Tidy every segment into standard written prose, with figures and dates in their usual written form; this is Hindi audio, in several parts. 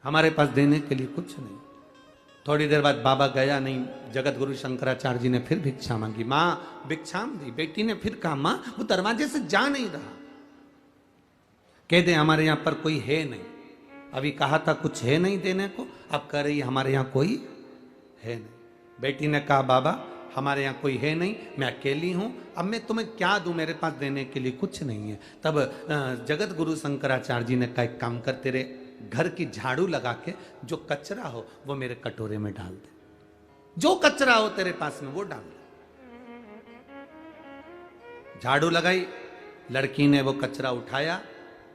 हमारे पास देने के लिए कुछ नहीं। थोड़ी देर बाद बाबा गया नहीं, जगत गुरु शंकराचार्य जी ने फिर भिक्षा मांगी, माँ भिक्षाम दी। बेटी ने फिर कहा, माँ वो दरवाजे से जा नहीं रहा। कह दे हमारे यहां पर कोई है नहीं। अभी कहा था कुछ है नहीं देने को, अब कह रही हमारे यहां कोई है नहीं। बेटी ने कहा, बाबा हमारे यहाँ कोई है नहीं, मैं अकेली हूँ, अब मैं तुम्हें क्या दूँ, मेरे पास देने के लिए कुछ नहीं है। तब जगत गुरु शंकराचार्य जी ने कहा, एक काम कर, तेरे घर की झाड़ू लगा के जो कचरा हो वो मेरे कटोरे में डाल दे, जो कचरा हो तेरे पास में वो डाल दे। झाड़ू लगाई, लड़की ने वो कचरा उठाया,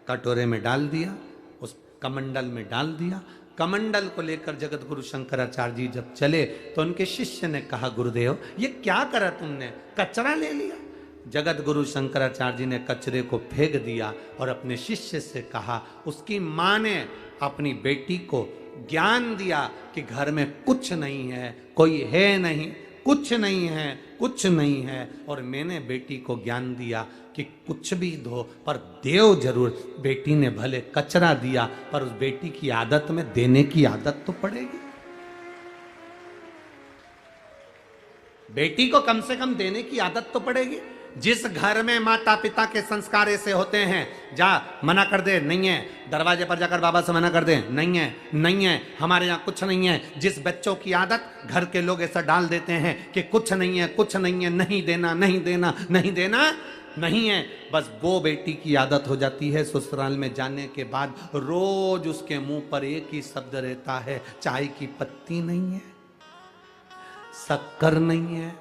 कटोरे में डाल दिया, उस कमंडल में डाल दिया। कमंडल को लेकर जगत गुरु शंकराचार्य जी जब चले तो उनके शिष्य ने कहा, गुरुदेव ये क्या करा तुमने, कचरा ले लिया। जगत गुरु शंकराचार्य जी ने कचरे को फेंक दिया और अपने शिष्य से कहा, उसकी मां ने अपनी बेटी को ज्ञान दिया कि घर में कुछ नहीं है, कोई है नहीं, कुछ नहीं है, कुछ नहीं है, और मैंने बेटी को ज्ञान दिया कि कुछ भी दो पर देव जरूर। बेटी ने भले कचरा दिया पर उस बेटी की आदत में देने की आदत तो पड़ेगी। बेटी को कम से कम देने की आदत तो पड़ेगी। जिस घर में माता पिता के संस्कार ऐसे होते हैं, जा मना कर दे, नहीं है, दरवाजे पर जाकर बाबा से मना कर दे, नहीं है, नहीं है, हमारे यहाँ कुछ नहीं है। जिस बच्चों की आदत घर के लोग ऐसा डाल देते हैं कि कुछ नहीं है, कुछ नहीं है, नहीं देना, नहीं देना, नहीं देना, नहीं है, बस वो बेटी की आदत हो जाती है। ससुराल में जाने के बाद रोज उसके मुंह पर एक ही शब्द रहता है, चाय की पत्ती नहीं है, शक्कर नहीं है,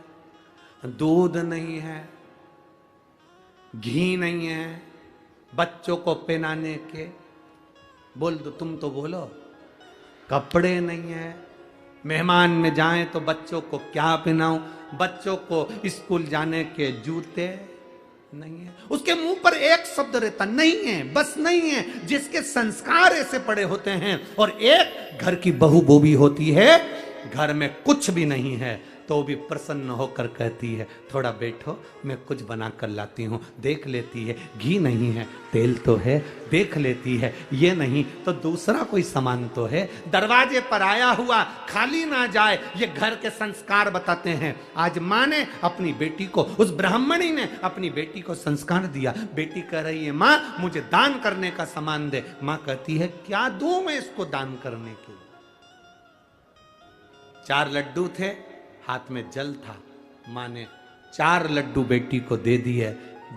दूध नहीं है, घी नहीं है, बच्चों को पहनाने के, बोल दो तुम तो बोलो, कपड़े नहीं है, मेहमान में जाएं तो बच्चों को क्या पहनाऊं, बच्चों को स्कूल जाने के जूते नहीं है। उसके मुंह पर एक शब्द रहता, नहीं है, बस नहीं है। जिसके संस्कार ऐसे पड़े होते हैं, और एक घर की बहू वो भी होती है, घर में कुछ भी नहीं है तो भी प्रसन्न होकर कहती है, थोड़ा बैठो मैं कुछ बना कर लाती हूँ। देख लेती है, घी नहीं है, तेल तो है, देख लेती है, ये नहीं तो दूसरा कोई सामान तो है। दरवाजे पर आया हुआ खाली ना जाए, ये घर के संस्कार बताते हैं। आज माँ ने अपनी बेटी को, उस ब्राह्मणी ने अपनी बेटी को संस्कार दिया। बेटी कह रही है, माँ मुझे दान करने का सामान दे। माँ कहती है, क्या दूं मैं इसको दान करने के लिए। 4 लड्डू थे, हाथ में जल था, मां ने 4 लड्डू बेटी को दे दिए,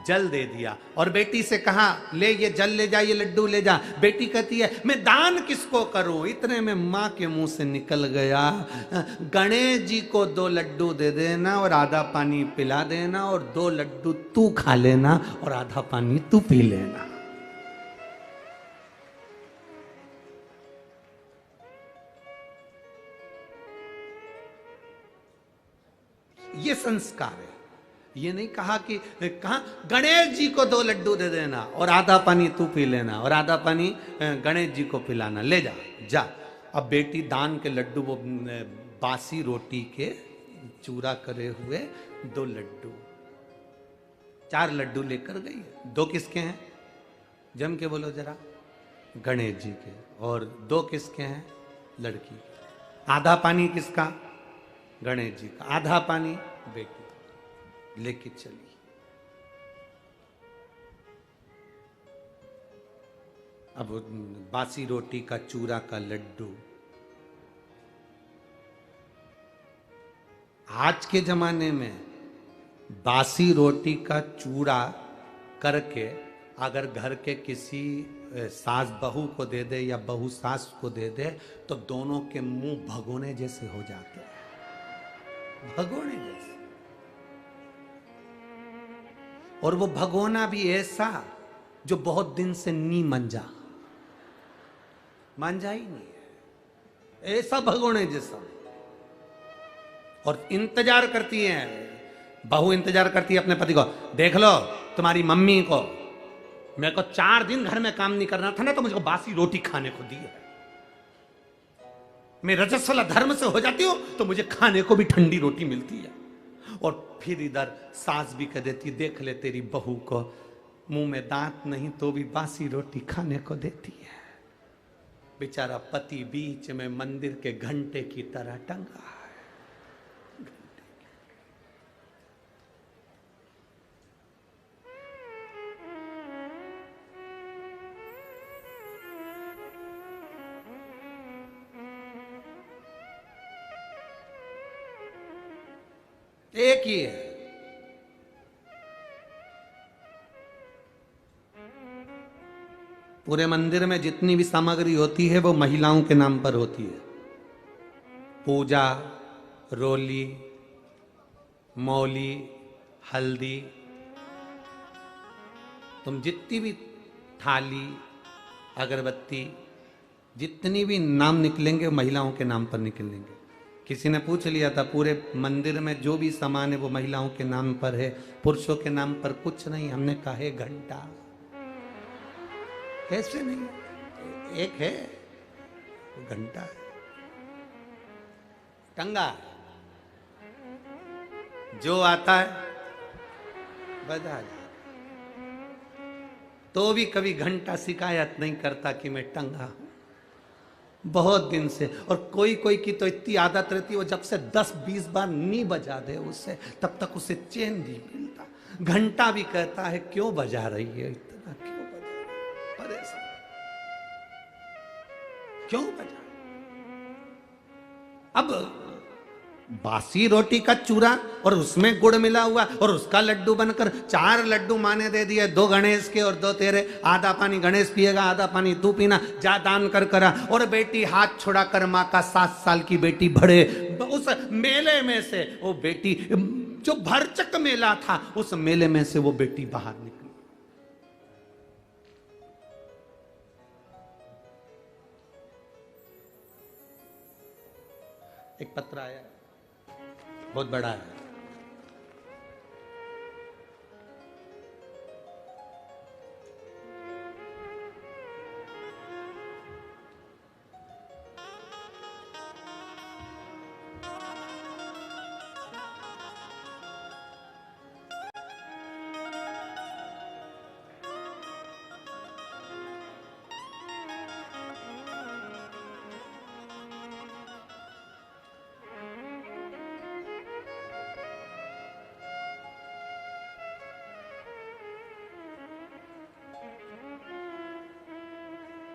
जल दे दिया और बेटी से कहा, ले ये जल ले जा, ये लड्डू ले जा। बेटी कहती है, मैं दान किसको करूं। इतने में मां के मुंह से निकल गया, गणेश जी को 2 लड्डू दे देना और आधा पानी पिला देना, और 2 लड्डू तू खा लेना और आधा पानी तू पी लेना। ये संस्कार है। ये नहीं कहा कि, कहा गणेश जी को 2 लड्डू दे देना और आधा पानी तू पी लेना और आधा पानी गणेश जी को पिलाना, ले जा जा। अब बेटी दान के लड्डू, वो बासी रोटी के चूरा करे हुए 2 लड्डू, 4 लड्डू लेकर गई। 2 किसके हैं, जम के बोलो जरा, गणेश जी के, और 2 किसके हैं, लड़की के। आधा पानी किसका, गणेश जी का, आधा पानी बेटी लेके चली। अब बासी रोटी का चूरा का लड्डू, आज के जमाने में बासी रोटी का चूरा करके अगर घर के किसी सास बहू को दे दे या बहू सास को दे दे तो दोनों के मुंह भगोने जैसे हो जाते हैं, भगोने जैसे। और वो भगोना भी ऐसा जो बहुत दिन से नी मंजा ही नहीं है, ऐसा भगोने जैसा। और इंतजार करती है बहू, इंतजार करती है अपने पति को, देख लो तुम्हारी मम्मी को, मेरे को 4 दिन घर में काम नहीं करना था ना, तो मुझको बासी रोटी खाने को दी है। मैं रजस्वला धर्म से हो जाती हूं तो मुझे खाने को भी ठंडी रोटी मिलती है। और फिर इधर सास भी कह देती, देख ले तेरी बहू को, मुंह में दांत नहीं तो भी बासी रोटी खाने को देती है। बेचारा पति बीच में मंदिर के घंटे की तरह टंगा है। एक ही है। पूरे मंदिर में जितनी भी सामग्री होती है वो महिलाओं के नाम पर होती है। पूजा, रोली, मौली, हल्दी, तुम जितनी भी थाली, अगरबत्ती, जितनी भी नाम निकलेंगे महिलाओं के नाम पर निकलेंगे। किसी ने पूछ लिया था पूरे मंदिर में जो भी सामान है वो महिलाओं के नाम पर है, पुरुषों के नाम पर कुछ नहीं। हमने कहा है घंटा। कैसे नहीं? एक है, घंटा है, टंगा है, जो आता है बजा जाए। तो भी कभी घंटा शिकायत नहीं करता कि मैं टंगा हूं, बहुत दिन से। और कोई कोई की तो इतनी आदत रहती है, वो जब से 10-20 बार नहीं बजा दे उससे, तब तक उसे चैन नहीं मिलता। घंटा भी कहता है क्यों बजा रही है इतना, क्यों बजा रही है? परेशान क्यों बजा? अब बासी रोटी का चूरा और उसमें गुड़ मिला हुआ और उसका लड्डू बनकर 4 लड्डू माने दे दिए, 2 गणेश के और 2 तेरे। आधा पानी गणेश पिएगा, आधा पानी तू पीना, जा दान कर करा। और बेटी हाथ छुड़ा कर, माँ का 7 साल की बेटी भरे उस मेले में से, वो बेटी जो भरचक मेला था, उस मेले में से वो बेटी बाहर निकली। एक पत्र आया, बहुत बड़ा है।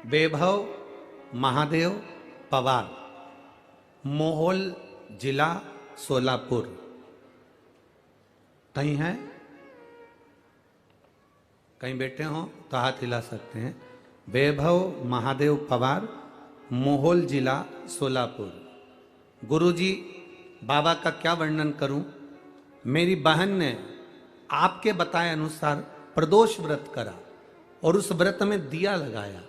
वैभव महादेव पवार, मोहोल जिला सोलापुर। कहीं है? कहीं बैठे हो तो हाथ हिला सकते हैं। वैभव महादेव पवार, मोहोल जिला सोलापुर। गुरुजी, बाबा का क्या वर्णन करूं? मेरी बहन ने आपके बताए अनुसार प्रदोष व्रत करा और उस व्रत में दिया लगाया।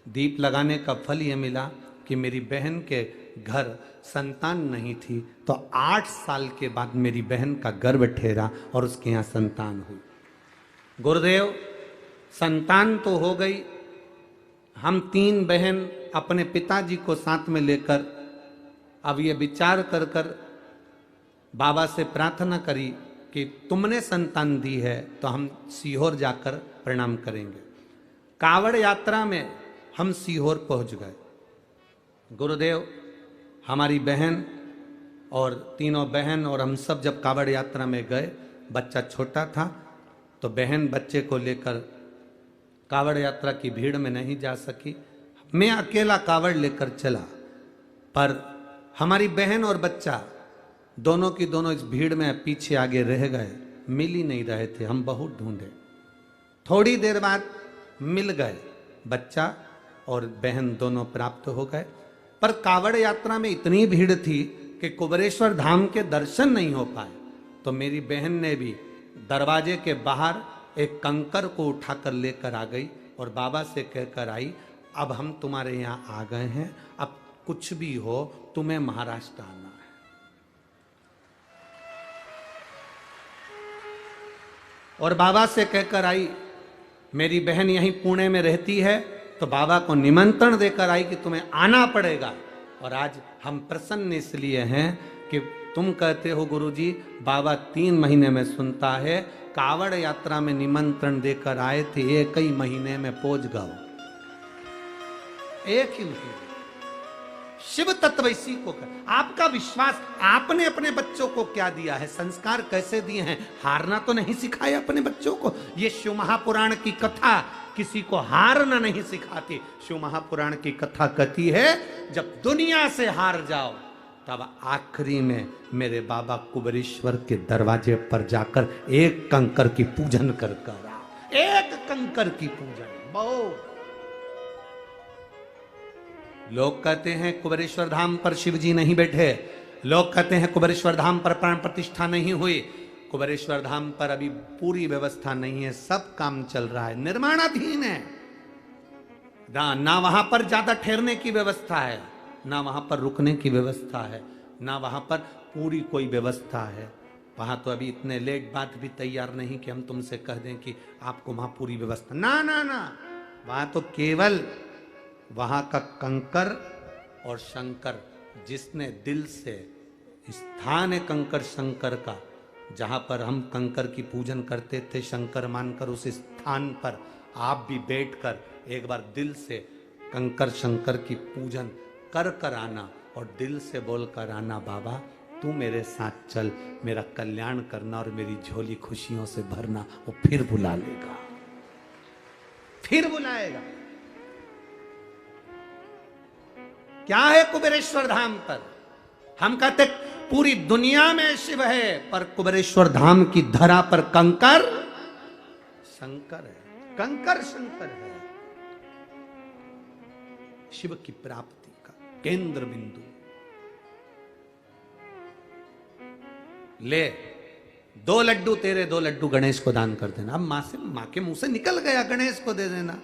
दीप लगाने का फल यह मिला कि मेरी बहन के घर संतान नहीं थी, तो 8 साल के बाद मेरी बहन का गर्भ ठहरा और उसके यहाँ संतान हुई। गुरुदेव, संतान तो हो गई। हम 3 बहन अपने पिताजी को साथ में लेकर अब ये विचार कर कर बाबा से प्रार्थना करी कि तुमने संतान दी है तो हम सीहोर जाकर प्रणाम करेंगे। कावड़ यात्रा में हम सीहोर पहुंच गए। गुरुदेव, हमारी बहन और तीनों बहन और हम सब जब कावड़ यात्रा में गए, बच्चा छोटा था तो बहन बच्चे को लेकर कावड़ यात्रा की भीड़ में नहीं जा सकी। मैं अकेला कावड़ लेकर चला, पर हमारी बहन और बच्चा दोनों की दोनों इस भीड़ में पीछे आगे रह गए, मिल ही नहीं रहे थे। हम बहुत ढूंढे, थोड़ी देर बाद मिल गए। बच्चा और बहन दोनों प्राप्त हो गए, पर कावड़ यात्रा में इतनी भीड़ थी कि कुबेरेश्वर धाम के दर्शन नहीं हो पाए। तो मेरी बहन ने भी दरवाजे के बाहर एक कंकर को उठाकर लेकर आ गई और बाबा से कहकर आई, अब हम तुम्हारे यहाँ आ गए हैं, अब कुछ भी हो तुम्हें महाराष्ट्र आना है। और बाबा से कहकर आई, मेरी बहन यहीं पुणे में रहती है, तो बाबा को निमंत्रण देकर आई कि तुम्हें आना पड़ेगा। और आज हम प्रसन्न इसलिए हैं कि तुम कहते हो गुरुजी, बाबा 3 महीने में सुनता है। कावड़ यात्रा में निमंत्रण देकर आए थे, 1 ही महीने में पहुंच गए। एक ही महीने। शिव तत्व इसी को कर। आपका विश्वास, आपने अपने बच्चों को क्या दिया है, संस्कार कैसे दिए हैं? हारना तो नहीं सिखाया अपने बच्चों को। ये शिव महापुराण की कथा किसी को हारना नहीं सिखाती। शिव महापुराण की कथा कहती है जब दुनिया से हार जाओ तब आखिरी में मेरे बाबा कुबेरेश्वर के दरवाजे पर जाकर एक कंकर की पूजन कर आओ। एक कंकर की पूजन। बहुत लोग कहते हैं कुबेरेश्वर धाम पर शिव जी नहीं बैठे, लोग कहते हैं कुबेरेश्वर धाम पर प्राण प्रतिष्ठा नहीं हुई। कुबेरेश्वर धाम पर अभी पूरी व्यवस्था नहीं है, सब काम चल रहा है, निर्माणाधीन है। ना वहां पर ज्यादा ठहरने की व्यवस्था है, ना वहां पर रुकने की व्यवस्था है, ना वहां पर पूरी कोई व्यवस्था है। वहां तो अभी इतने लेट बात भी तैयार नहीं कि हम तुमसे कह दें कि आपको वहां पूरी व्यवस्था। ना ना ना, वहां तो केवल वहां का कंकर और शंकर, जिसने दिल से, स्थान है कंकर शंकर का, जहां पर हम कंकर की पूजन करते थे शंकर मानकर, उस स्थान पर आप भी बैठकर एक बार दिल से कंकर शंकर की पूजन कर कर आना और दिल से बोल कर आना, बाबा तू मेरे साथ चल, मेरा कल्याण करना और मेरी झोली खुशियों से भरना। वो फिर बुला लेगा, फिर बुलाएगा। क्या है कुबेरेश्वर धाम पर? हम कहते पूरी दुनिया में शिव है, पर कुबेरेश्वर धाम की धरा पर कंकर शंकर है, कंकर शंकर है। शिव की प्राप्ति का केंद्र बिंदु। ले 2 लड्डू तेरे, 2 लड्डू गणेश को दान कर देना। अब मां के मुंह से निकल गया, गणेश को दे देना।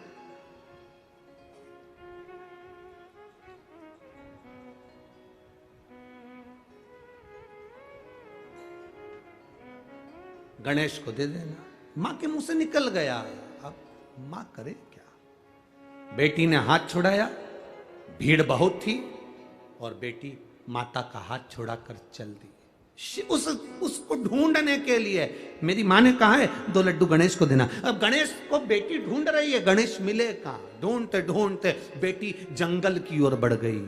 गणेश को दे देना, मां के मुंह से निकल गया। अब मां करे क्या? बेटी ने हाथ छुड़ाया, भीड़ बहुत थी और बेटी माता का हाथ छुड़ाकर चल दी उसको ढूंढने के लिए। मेरी मां ने कहा है 2 लड्डू गणेश को देना। अब गणेश को बेटी ढूंढ रही है, गणेश मिले कहां? ढूंढते ढूंढते बेटी जंगल की ओर बढ़ गई,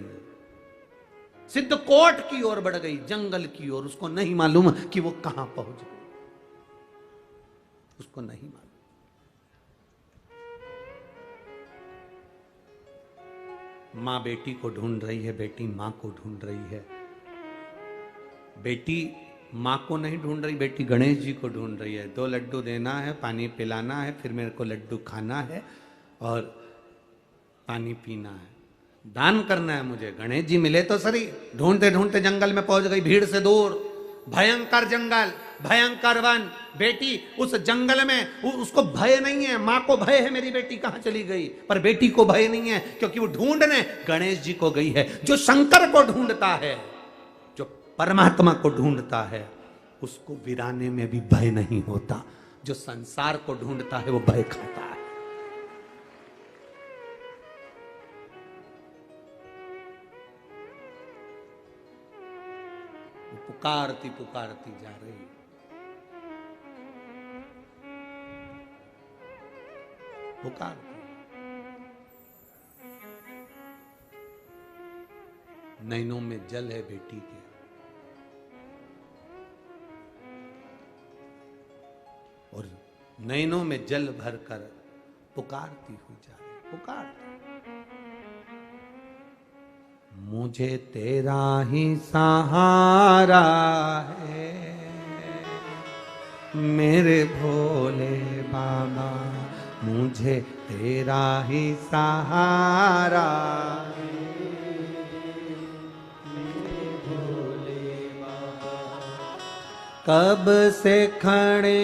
सिद्धकोट की ओर बढ़ गई, जंगल की ओर। उसको नहीं मालूम कि वो कहां पहुंच गई, उसको नहीं मालूम। मां बेटी को ढूंढ रही है, बेटी मां को ढूंढ रही है। बेटी मां को नहीं ढूंढ रही, बेटी गणेश जी को ढूंढ रही है। 2 लड्डू देना है, पानी पिलाना है, फिर मेरे को लड्डू खाना है और पानी पीना है, दान करना है मुझे। गणेश जी मिले तो सही। ढूंढते ढूंढते जंगल में पहुंच गई, भीड़ से दूर, भयंकर जंगल, भयंकर वन। बेटी उस जंगल में, उसको भय नहीं है। मां को भय है मेरी बेटी कहां चली गई, पर बेटी को भय नहीं है, क्योंकि वो ढूंढने गणेश जी को गई है। जो शंकर को ढूंढता है, जो परमात्मा को ढूंढता है, उसको वीराने में भी भय नहीं होता। जो संसार को ढूंढता है वो भय खाता है। पुकारती पुकारती जा रही, पुकारती। नैनों में जल है बेटी के, और नैनों में जल भरकर पुकारती हुई जा रही, पुकारती। मुझे तेरा ही सहारा है मेरे भोले बाबा, मुझे तेरा ही सहारा है मेरे भोले बाबा। कब से खड़े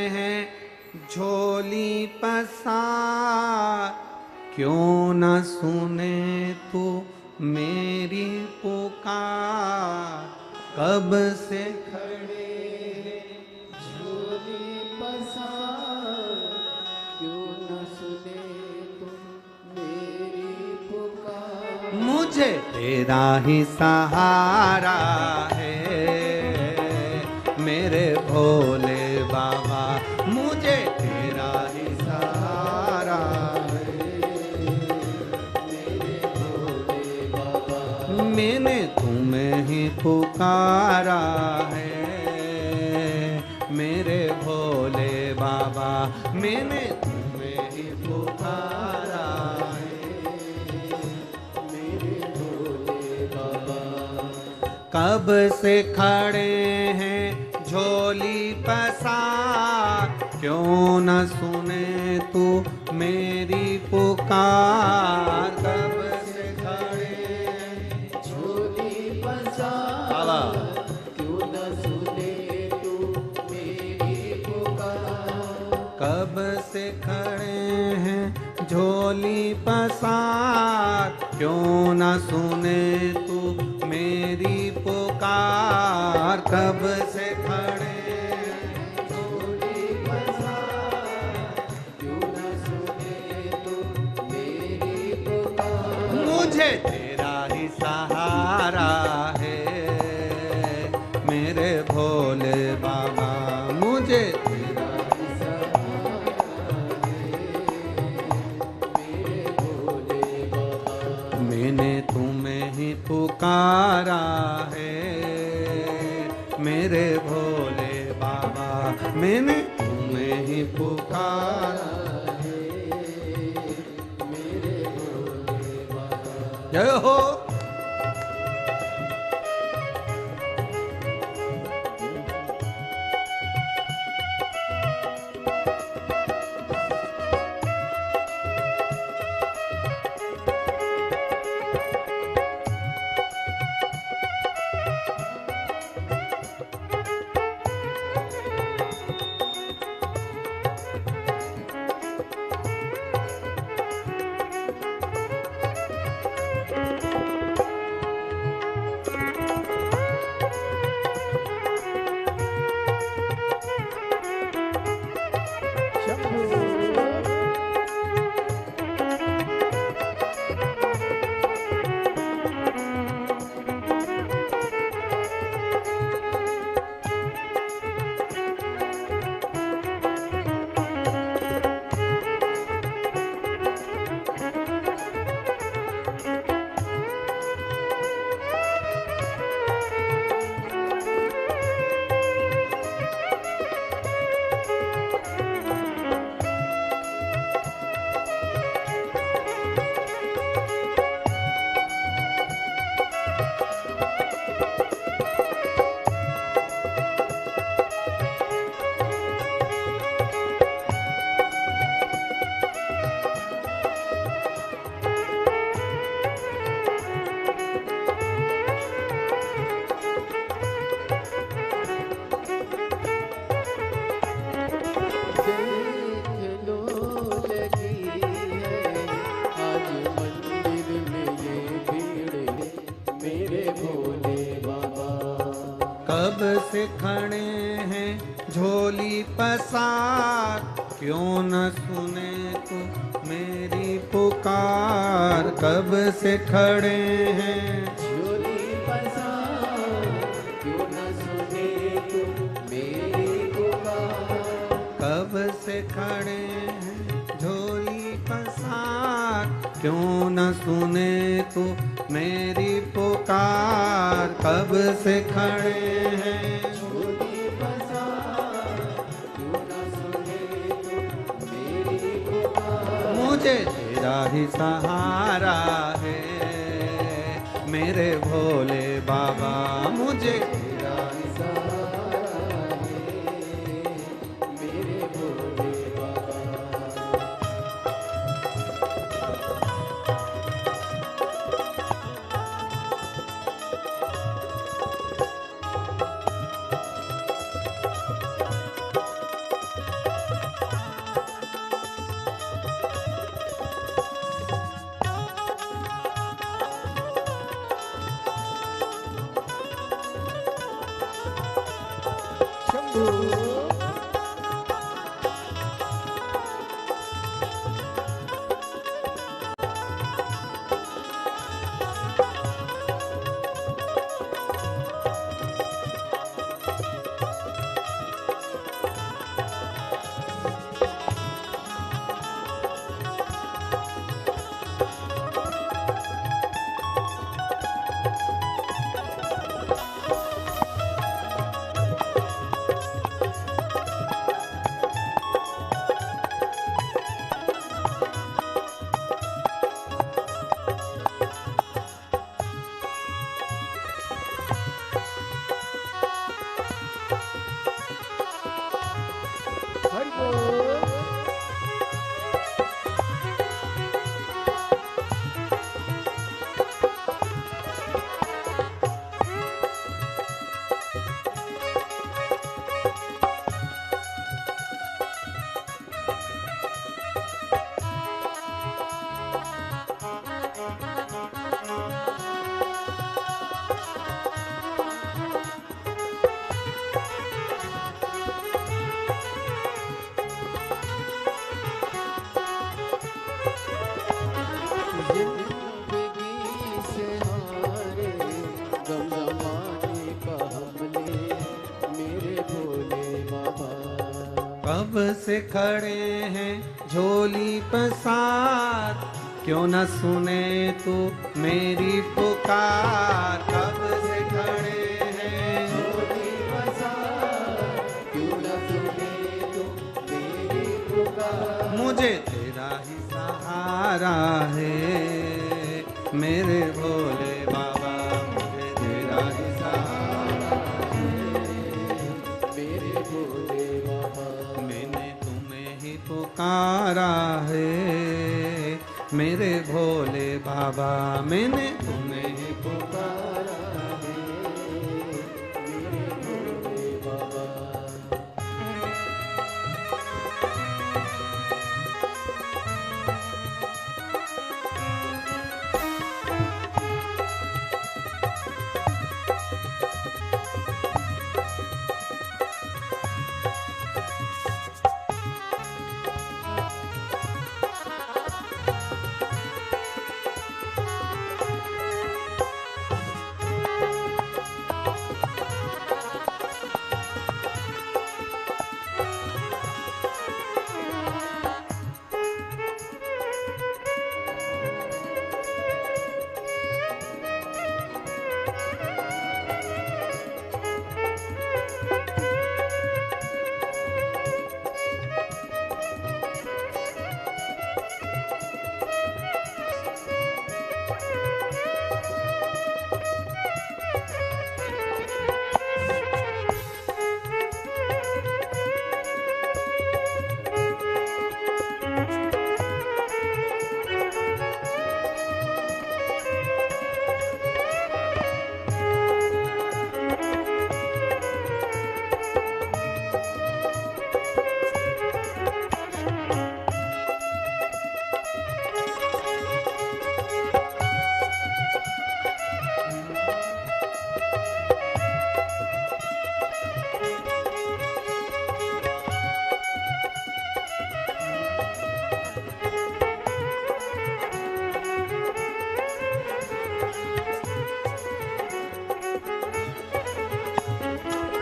हैं झोली पसार, क्यों न सुने तू मेरी पुकार। कब से खड़े झोली पसार, क्यों न सुने तुम मेरी पुकार। मुझे तेरा ही सहारा है मेरे भोले बाबा, मुझे तेरा ही सहारा है मेरे भोले बाबा। मैंने तुम्हें ही पुकारा है मेरे भोले बाबा, मैंने तुम्हें ही पुकारा है मेरे भोले बाबा। कब से खड़े हैं झोली पसार, क्यों न सुने तू मेरी पुकार। कब से खड़े हैं झोली पसार, क्यों न सुने तू मेरी पुकार। कब से खड़े हैं झोली पसार, क्यों न सुने तू मेरी पुकार। कब से खड़े मुझे तेरा ही सहारा है मेरे भोले बाबा, मुझे तेरा ही सहारा है मेरे भोले बाबा। मैंने तुम्हें ही पुकारा है मेरे भोले बाबा, मैंने तुम्हें ही पुकारा है मेरे भोले बाबा। जय हो। कब से खड़े हैं झोली पसार, क्यों न सुने तू मेरी पुकार। कब से खड़े हैं झोली पसार, क्यों न सुने तू मेरी पुकार। कब से खड़े हैं झोली पसार, क्यों न सुने तू मेरी पुकार। कब से खड़े हैं झोली पसार, क्यों न सुने तू मेरी पुकार। मुझे तेरा ही सहारा है मेरे भोले बाबा, मुझे तेरा ही सहारा है मेरे भोले बाबा। कब से खड़े हैं झोली पसार, क्यों न सुने तू मेरी पुकार। कब से खड़े हैं झोली पसार, क्यों न सुने तू मेरी पुकार। मुझे तेरा ही सहारा है मेरे भोले बाबा, मुझे तेरा ही सहारा मेरे भोले बाबा। मैंने तुम्हें ही पुकारा है मेरे भोले बाबा, मैंने तुम्हें ही पुकारा। मेरे भोले बाबा।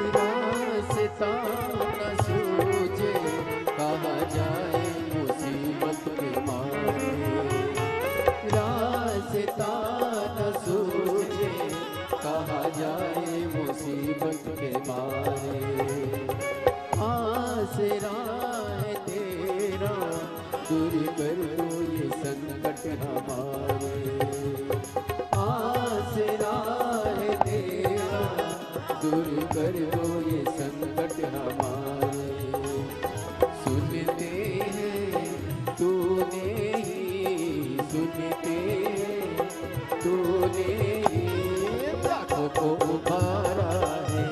रास्ता न सूझे, कहाँ जाए मुसीबत के मारे। रास्ता न सूझे, कहाँ जाए मुसीबत के मारे। आसरा है तेरा, दूर कर दो ये संकट हमारे। आसरा है तेरा, दूर कर दो ये संकट हमारे। सुनते हैं तूने ही, सुनते हैं तूने ही, लाखों को उबारा है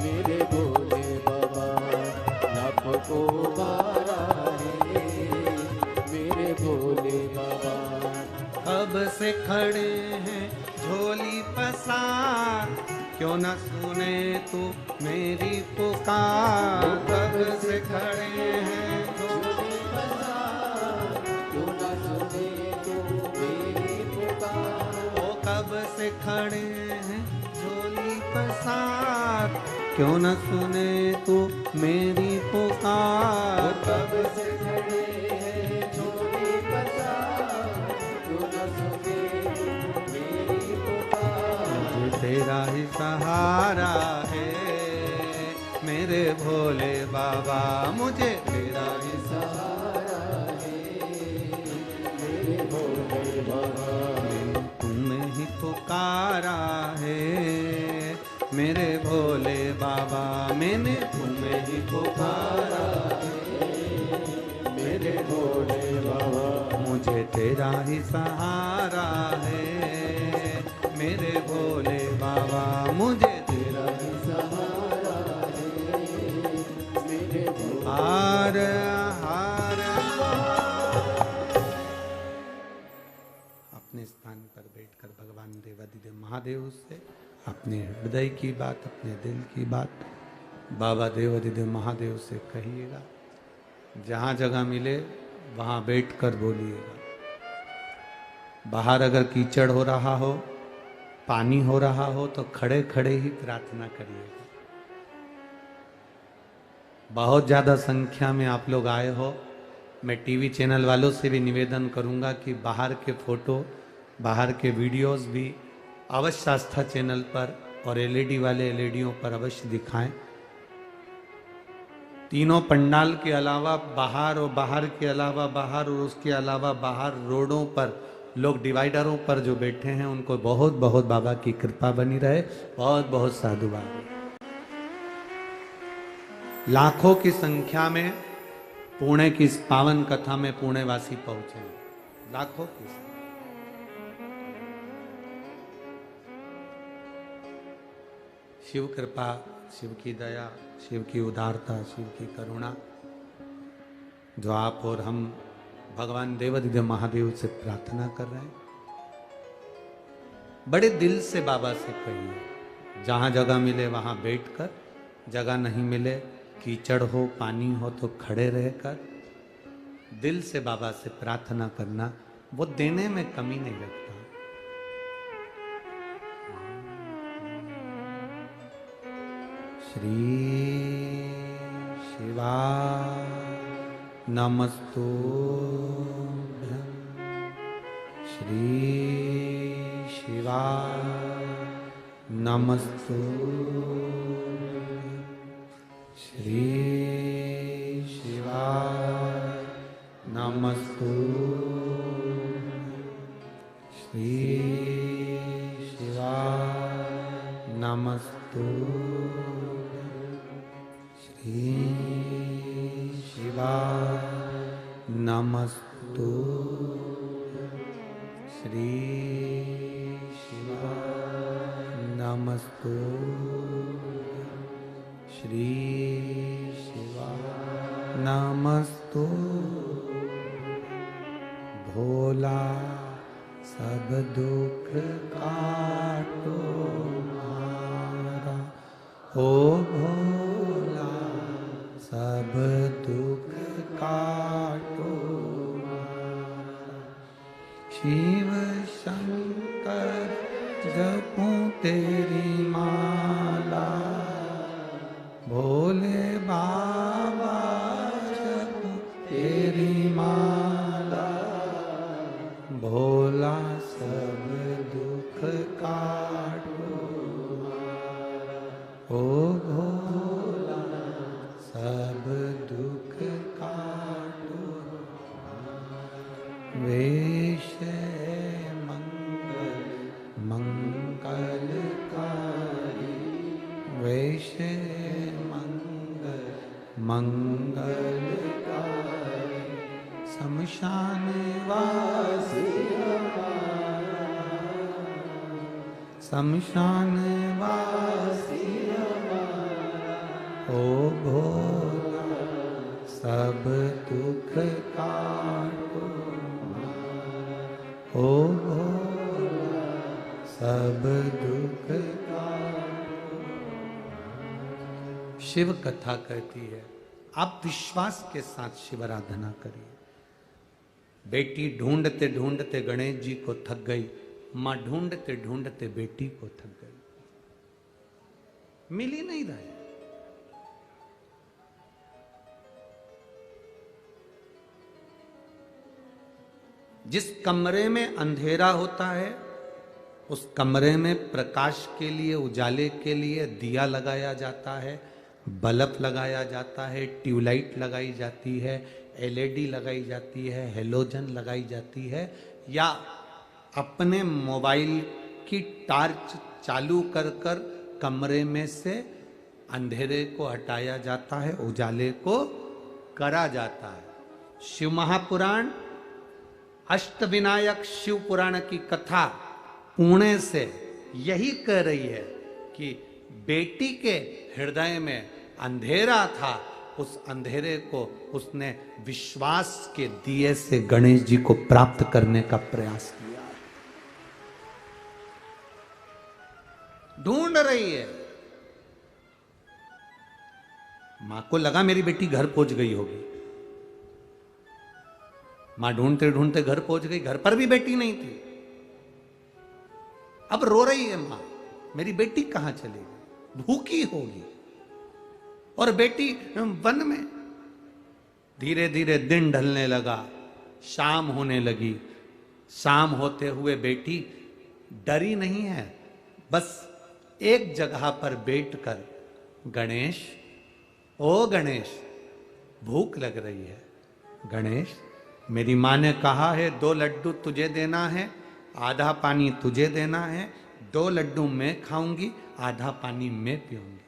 मेरे भोले बाबा। लाखों को उबारा है मेरे भोले बाबा। कब से खड़े हैं झोली पसार, क्यों न सुने तू मेरी पुकार। कब से खड़े हैं झोली पसार, क्यों न सुने तू मेरी पुकार। ओ कब से खड़े हैं झोली पसार, क्यों न सुने तू मेरी पुकार। कब से खड़े हैं झोली पसार, क्यों न सुने तू मेरी पुकार। मुझे तेरा ही सहारा है मेरे भोले बाबा, मुझे तेरा ही सहारा है मेरे भोले बाबा। मैंने तुम्हें ही पुकारा है मेरे भोले बाबा, मैंने तुम्हें ही पुकारा है मेरे भोले बाबा। मुझे तेरा ही सहारा है मेरे भोले बाबा, मुझे तेरा ही सहारा है मेरे भोले। हार हार। अपने स्थान पर बैठकर भगवान देवादिदेव महादेव से अपने हृदय की बात, अपने दिल की बात बाबा देवादिदेव महादेव से कहिएगा। जहाँ जगह मिले वहाँ बैठकर बोलिएगा। बाहर अगर कीचड़ हो रहा हो, पानी हो रहा हो, तो खड़े खड़े ही प्रार्थना करिएगा। बहुत ज़्यादा संख्या में आप लोग आए हो। मैं टीवी चैनल वालों से भी निवेदन करूंगा कि बाहर के फोटो, बाहर के वीडियोस भी अवश्य आस्था चैनल पर और एलईडी वाले एलईडीओं पर अवश्य दिखाएं। तीनों पंडाल के अलावा बाहर और बाहर के अलावा बाहर और उसके अलावा बाहर रोडों पर लोग डिवाइडरों पर जो बैठे हैं उनको बहुत बहुत बाबा की कृपा बनी रहे। बहुत बहुत साधुवाद। लाखों की संख्या में पुणे की इस पावन कथा में पुणेवासी पहुंचे। लाखों की संख्या। शिव कृपा, शिव की दया, शिव की उदारता, शिव की करुणा जो आप और हम भगवान देवादिदेव महादेव से प्रार्थना कर रहे हैं, बड़े दिल से बाबा से कहिए। जहां जगह मिले वहां बैठकर, जगह नहीं मिले, कीचड़ हो, पानी हो तो खड़े रहकर दिल से बाबा से प्रार्थना करना, वो देने में कमी नहीं रखता। श्री शिवा नमस्तुभ्यं। श्री शिवा नमस्तुभ्यं। श्री शिवा नमस्तुभ्यं। श्री शिवा नमस्तुभ्यं। श्री शिवा नमस्तुभ्यं। श्री शिवा नमस्तुभ्यं। श्री शिवा नमस्तुभ्यं। भोला सब दुख काटो मारा, ओ भोला सब दुख काटो मारा। शिव शंकर जपूं तेरी माला, भोले बाबा जपूं तेरी माला। भोला सब दुख काटो मारा, ओ भोला सब दुख काटो मारा। वेश मंगल मंगलकारी, वेश मंगल मंगलकारी। शमशान वासी हमारा, शमशान वासी हमारा। ओ भोला सब दुख काटो मारा, ओ भोला सब दुख काटो। शिव कथा कहती है आप विश्वास के साथ शिव आराधना करिए। बेटी ढूंढते ढूंढते गणेश जी को थक गई, मां ढूंढते ढूंढते बेटी को थक गई, मिल ही नहीं रहे। जिस कमरे में अंधेरा होता है उस कमरे में प्रकाश के लिए, उजाले के लिए दिया लगाया जाता है, बल्ब लगाया जाता है, ट्यूबलाइट लगाई जाती है, एलईडी लगाई जाती है, हेलोजन लगाई जाती है, या अपने मोबाइल की टॉर्च चालू कर कर कमरे में से अंधेरे को हटाया जाता है, उजाले को करा जाता है। शिव महापुराण, अष्टविनायक शिव पुराण की कथा पुणे से यही कह रही है कि बेटी के हृदय में अंधेरा था, उस अंधेरे को उसने विश्वास के दिए से गणेश जी को प्राप्त करने का प्रयास किया। ढूंढ रही है, मां को लगा मेरी बेटी घर पहुंच गई होगी। मां ढूंढते ढूंढते घर पहुंच गई, घर पर भी बेटी नहीं थी। अब रो रही है मां, मेरी बेटी कहां चली गई, भूखी होगी। और बेटी वन में। धीरे धीरे दिन ढलने लगा, शाम होने लगी। शाम होते हुए बेटी डरी नहीं है, बस एक जगह पर बैठकर, गणेश, ओ गणेश, भूख लग रही है। गणेश, मेरी माँ ने कहा है 2 लड्डू तुझे देना है, आधा पानी तुझे देना है। 2 लड्डू मैं खाऊंगी, आधा पानी मैं पीऊंगी।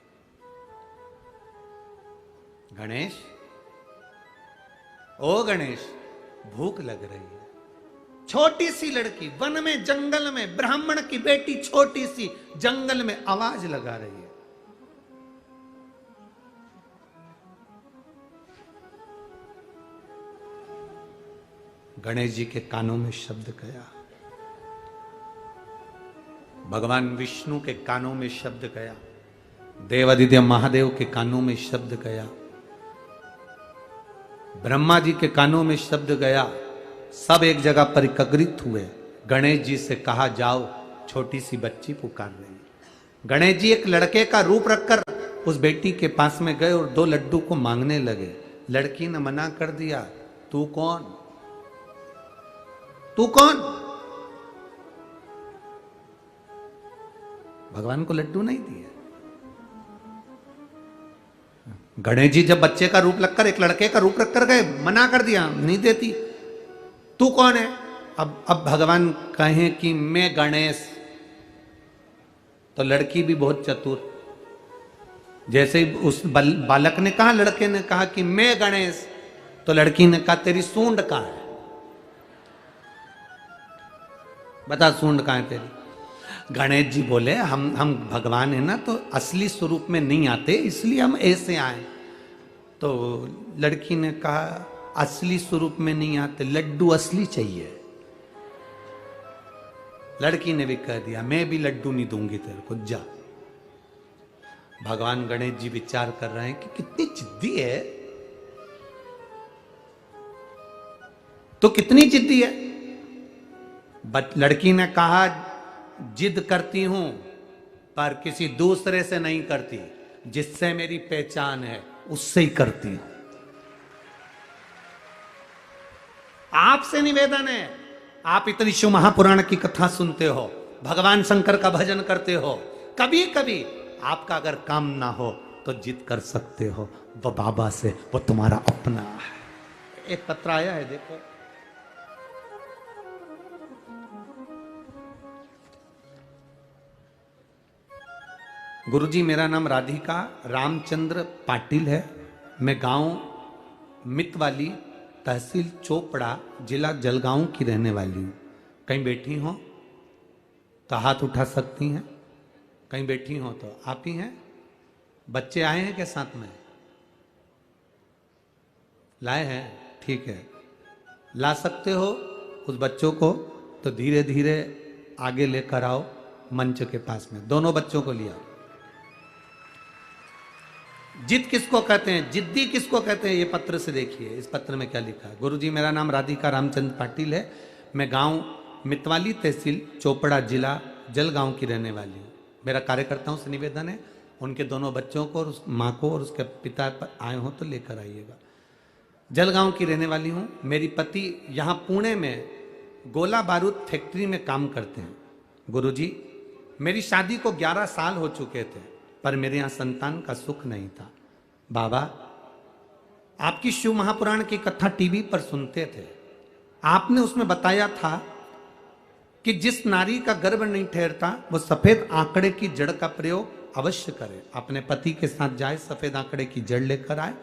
गणेश, ओ गणेश, भूख लग रही है। छोटी सी लड़की वन में, जंगल में, ब्राह्मण की बेटी छोटी सी जंगल में आवाज लगा रही है। गणेश जी के कानों में शब्द गया, भगवान विष्णु के कानों में शब्द गया, देवादिदेव महादेव के कानों में शब्द गया, ब्रह्मा जी के कानों में शब्द गया। सब एक जगह पर एकत्रित हुए। गणेश जी से कहा, जाओ, छोटी सी बच्ची पुकार रही है। गणेश जी एक लड़के का रूप रखकर उस बेटी के पास में गए और 2 लड्डू को मांगने लगे। लड़की ने मना कर दिया, तू कौन, तू कौन? भगवान को लड्डू नहीं दिए। गणेश जी जब बच्चे का रूप लगकर, एक लड़के का रूप रखकर गए, मना कर दिया, नहीं देती। तू कौन है? अब भगवान कहें कि मैं गणेश, तो लड़की भी बहुत चतुर, जैसे ही उस बालक ने कहा, लड़के ने कहा कि मैं गणेश, तो लड़की ने कहा तेरी सूंड कहां है, बता सूंड कहां है तेरी। गणेश जी बोले, हम भगवान है ना, तो असली स्वरूप में नहीं आते, इसलिए हम ऐसे आए। तो लड़की ने कहा, असली स्वरूप में नहीं आते, लड्डू असली चाहिए। लड़की ने भी कह दिया, मैं भी लड्डू नहीं दूंगी तेरे को, जा। भगवान गणेश जी विचार कर रहे हैं कि कितनी जिद्दी है, तो कितनी जिद्दी है। लड़की ने कहा, जिद करती हूं पर किसी दूसरे से नहीं करती, जिससे मेरी पहचान है उससे ही करती हूं। आपसे निवेदन है, आप इतनी शिव महापुराण की कथा सुनते हो, भगवान शंकर का भजन करते हो, कभी कभी आपका अगर काम ना हो तो जिद कर सकते हो, वो बाबा से, वो तुम्हारा अपना है। एक पत्र आया है, देखो। गुरुजी, मेरा नाम राधिका रामचंद्र पाटिल है। मैं गांव मितवाली, तहसील चोपड़ा, जिला जलगांव की रहने वाली हूँ। कहीं बैठी हो तो हाथ उठा सकती हैं, कहीं बैठी हो तो। आप ही हैं? बच्चे आए हैं क्या साथ में? लाए हैं? ठीक है, ला सकते हो उस बच्चों को, तो धीरे धीरे आगे लेकर आओ मंच के पास में। दोनों बच्चों को लिया। जिद किसको कहते हैं, जिद्दी किसको कहते हैं, ये पत्र से देखिए, इस पत्र में क्या लिखा है। गुरुजी, मेरा नाम राधिका रामचंद्र पाटिल है। मैं गांव मितवाली, तहसील चोपड़ा, जिला जलगांव की रहने वाली हूँ। मेरा कार्यकर्ताओं से निवेदन है, उनके दोनों बच्चों को और उस माँ को और उसके पिता पर आए हो तो लेकर आइएगा। जलगांव की रहने वाली हूँ। मेरी पति यहाँ पुणे में गोला बारूद फैक्ट्री में काम करते हैं। गुरुजी, मेरी शादी को 11 साल हो चुके थे, पर मेरे यहाँ संतान का सुख नहीं था। बाबा, आपकी शिव महापुराण की कथा टीवी पर सुनते थे। आपने उसमें बताया था कि जिस नारी का गर्भ नहीं ठहरता वो सफेद आंकड़े की जड़ का प्रयोग अवश्य करे। अपने पति के साथ जाए, सफेद आंकड़े की जड़ लेकर आए,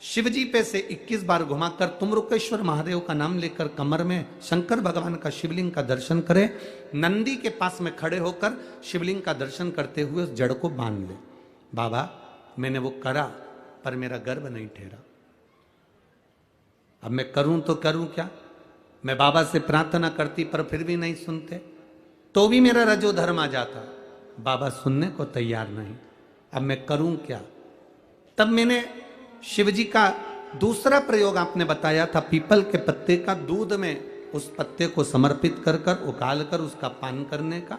शिवजी पे से 21 बार घुमाकर तुमरुकेश्वर महादेव का नाम लेकर कमर में शंकर भगवान का शिवलिंग का दर्शन करे। नंदी के पास में खड़े होकर शिवलिंग का दर्शन करते हुए उस जड़ को बांध ले। बाबा, मैंने वो करा पर मेरा गर्भ नहीं ठहरा। अब मैं करूं तो करूं क्या? मैं बाबा से प्रार्थना करती पर फिर भी नहीं सुनते, तो भी मेरा रजो धर्म आ जाता। बाबा सुनने को तैयार नहीं। अब मैं करूं क्या? तब मैंने शिवजी का दूसरा प्रयोग आपने बताया था, पीपल के पत्ते का दूध में उस पत्ते को समर्पित कर कर उकाल कर उसका पान करने का।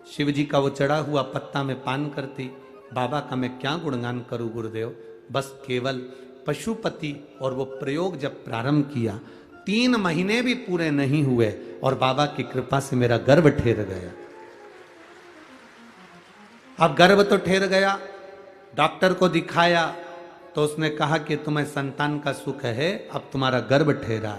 शिवजी का वो चढ़ा हुआ पत्ता में पान करती। बाबा का मैं क्या गुणगान करूं गुरुदेव, बस केवल पशुपति और वो प्रयोग जब प्रारंभ किया, 3 महीने भी पूरे नहीं हुए और बाबा की कृपा से मेरा गर्भ ठहर गया। अब गर्भ तो ठहर गया, डॉक्टर को दिखाया तो उसने कहा कि तुम्हें संतान का सुख है, अब तुम्हारा गर्भ ठहरा।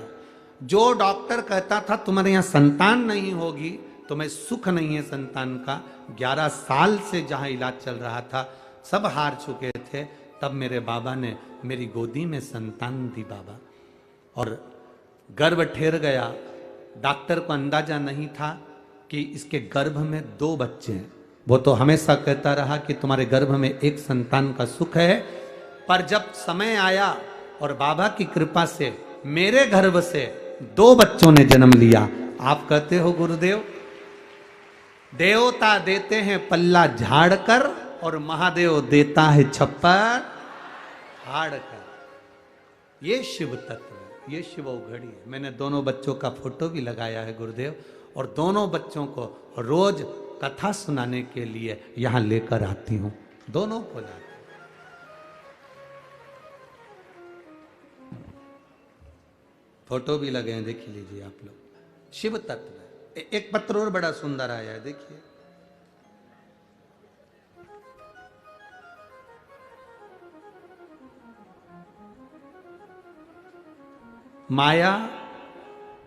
जो डॉक्टर कहता था तुम्हारे यहां संतान नहीं होगी, तुम्हें सुख नहीं है संतान का, 11 साल से जहां इलाज चल रहा था सब हार चुके थे, तब मेरे बाबा ने मेरी गोदी में संतान दी बाबा, और गर्भ ठहर गया। डॉक्टर को अंदाजा नहीं था कि इसके गर्भ में 2 बच्चे हैं। वो तो हमेशा कहता रहा कि तुम्हारे गर्भ में एक संतान का सुख है, पर जब समय आया और बाबा की कृपा से मेरे गर्भ से 2 बच्चों ने जन्म लिया। आप कहते हो गुरुदेव, देवता देते हैं पल्ला झाड़ कर और महादेव देता है छप्पर हाड़ कर। ये शिव तत्व है, ये शिव घड़ी है। मैंने दोनों बच्चों का फोटो भी लगाया है गुरुदेव, और दोनों बच्चों को रोज कथा सुनाने के लिए यहां लेकर आती हूं, दोनों को लाती। फोटो भी लगे हैं, देख लीजिए आप लोग। शिव तत्व है। एक पत्र और बड़ा सुंदर आया है, देखिए। माया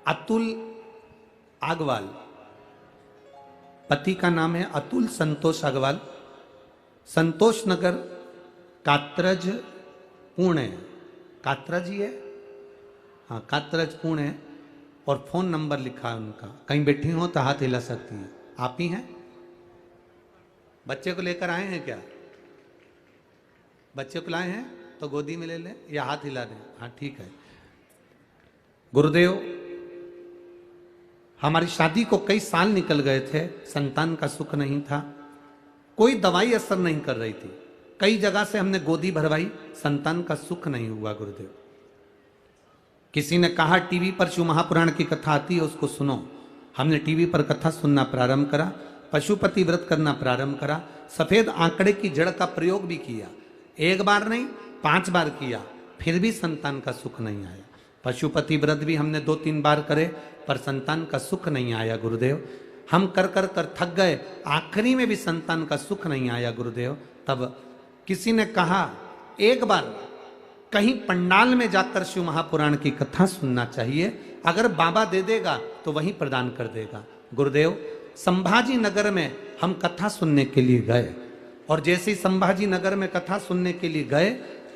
अतुल आगवाल, पति का नाम है अतुल संतोष अग्रवाल, संतोष नगर, कात्रज, पुणे। कात्रज ही है, हाँ कात्रज पुणे, और फोन नंबर लिखा है उनका। कहीं बैठी हो तो हाथ हिला सकती हैं। आप ही हैं? बच्चे को लेकर आए हैं क्या? बच्चे को लाए हैं तो गोदी में ले लें या हाथ हिला दें। हाँ ठीक है। गुरुदेव, हमारी शादी को कई साल निकल गए थे, संतान का सुख नहीं था, कोई दवाई असर नहीं कर रही थी, कई जगह से हमने गोदी भरवाई, संतान का सुख नहीं हुआ गुरुदेव। किसी ने कहा टीवी पर शिव महापुराण की कथा आती है, उसको सुनो। हमने टीवी पर कथा सुनना प्रारंभ करा, पशुपति व्रत करना प्रारंभ करा, सफेद आंकड़े की जड़ का प्रयोग भी किया, 1 बार नहीं 5 बार किया, फिर भी संतान का सुख नहीं आया। पशुपति व्रत भी हमने 2-3 बार करे, पर संतान का सुख नहीं आया गुरुदेव। हम कर कर कर थक गए, आखिरी में भी संतान का सुख नहीं आया गुरुदेव। तब किसी ने कहा एक बार कहीं पंडाल में जाकर शिव महापुराण की कथा सुनना चाहिए, अगर बाबा दे देगा तो वहीं प्रदान कर देगा। गुरुदेव, संभाजी नगर में हम कथा सुनने के लिए गए, और जैसे ही संभाजी नगर में कथा सुनने के लिए गए,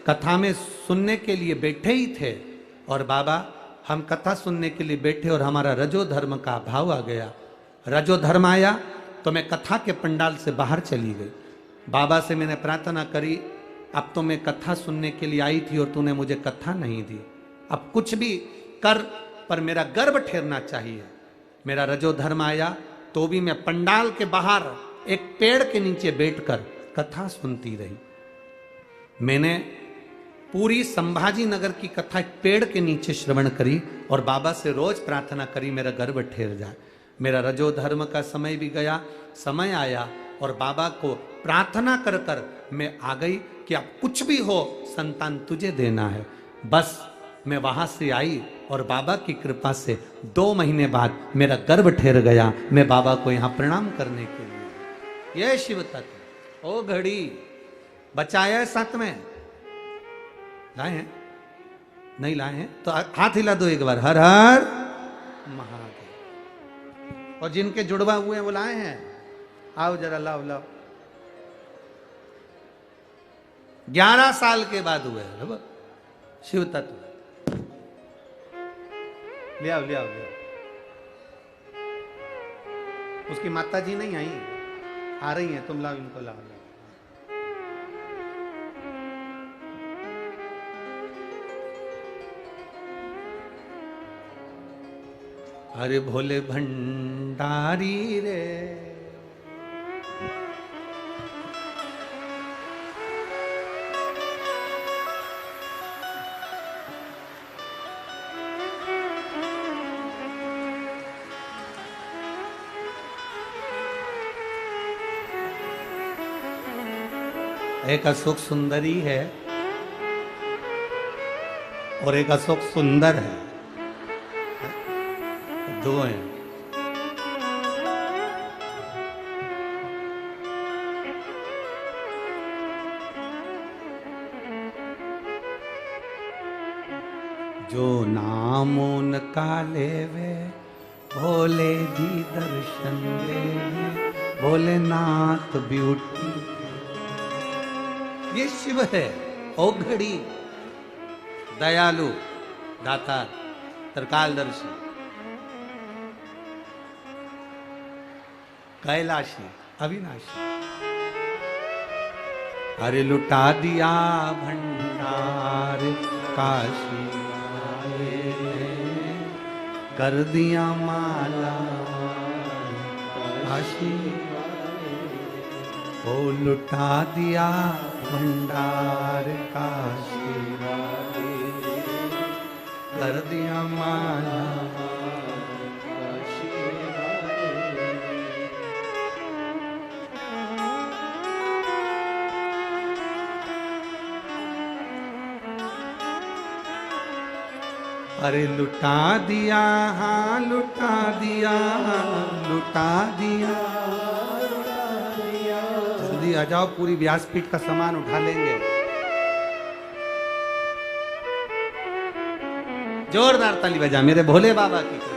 कथा में सुनने के लिए बैठे ही थे, और बाबा, हम कथा सुनने के लिए बैठे और हमारा रजो धर्म का भाव आ गया। रजो धर्म आया तो मैं कथा के पंडाल से बाहर चली गई। बाबा से मैंने प्रार्थना करी, अब तो मैं कथा सुनने के लिए आई थी और तूने मुझे कथा नहीं दी, अब कुछ भी कर, पर मेरा गर्भ ठहरना चाहिए। मेरा रजो धर्म आया तो भी मैं पंडाल के बाहर एक पेड़ के नीचे बैठकर कथा सुनती रही। मैंने पूरी संभाजी नगर की कथा एक पेड़ के नीचे श्रवण करी और बाबा से रोज प्रार्थना करी मेरा गर्भ ठहर जाए। मेरा रजो धर्म का समय भी गया, समय आया और बाबा को प्रार्थना कर कर मैं आ गई कि अब कुछ भी हो संतान तुझे देना है। बस मैं वहां से आई और बाबा की कृपा से 2 महीने बाद मेरा गर्भ ठहर गया। मैं बाबा को यहाँ प्रणाम करने के लिए। यह शिव तत्व। ओ घड़ी बचाया साथ में लाए हैं, नहीं लाए हैं तो हाथ हिला दो एक बार, हर हर महादेव। और जिनके जुड़वा हुए हैं वो लाए हैं, आओ जरा लाओ लाओ। 11 साल के बाद हुए शिव तत्व। ले आओ ले आओ ले आओ। उसकी माता जी नहीं आई, आ रही हैं, तुम लाओ इनको लाओ लाओ। अरे भोले भंडारी रे, एक अशोक सुंदरी है, और एक अशोक सुंदर है, दो हैं। जो नाम उनका लेवे भोले जी दर्शन देवे, भोलेनाथ ब्यूटी। ये शिव है, औघड़ी, दयालु, दाता, त्रिकालदर्शी, कैलाशी, अविनाशी। अरे लुटा दिया भंडार काशी वाले ने, कर दिया माला काशी, ओ लुटा दिया भंडार काशी वाले, कर दिया माला काशी वाले। अरे लुटा दिया, हाँ लुटा दिया, लुटा दिया, जल्दी आ जाओ, पूरी व्यासपीठ का सामान उठा लेंगे। जोरदार ताली बजा मेरे भोले बाबा की कृपा।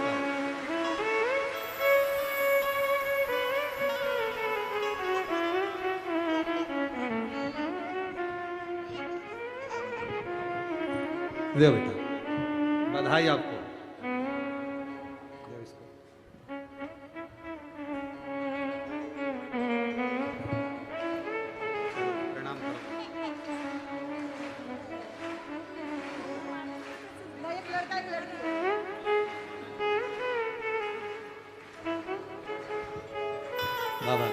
दे बेटा, बधाई आपको। प्रणाम करो। एक लड़का एक लड़की है। बाबा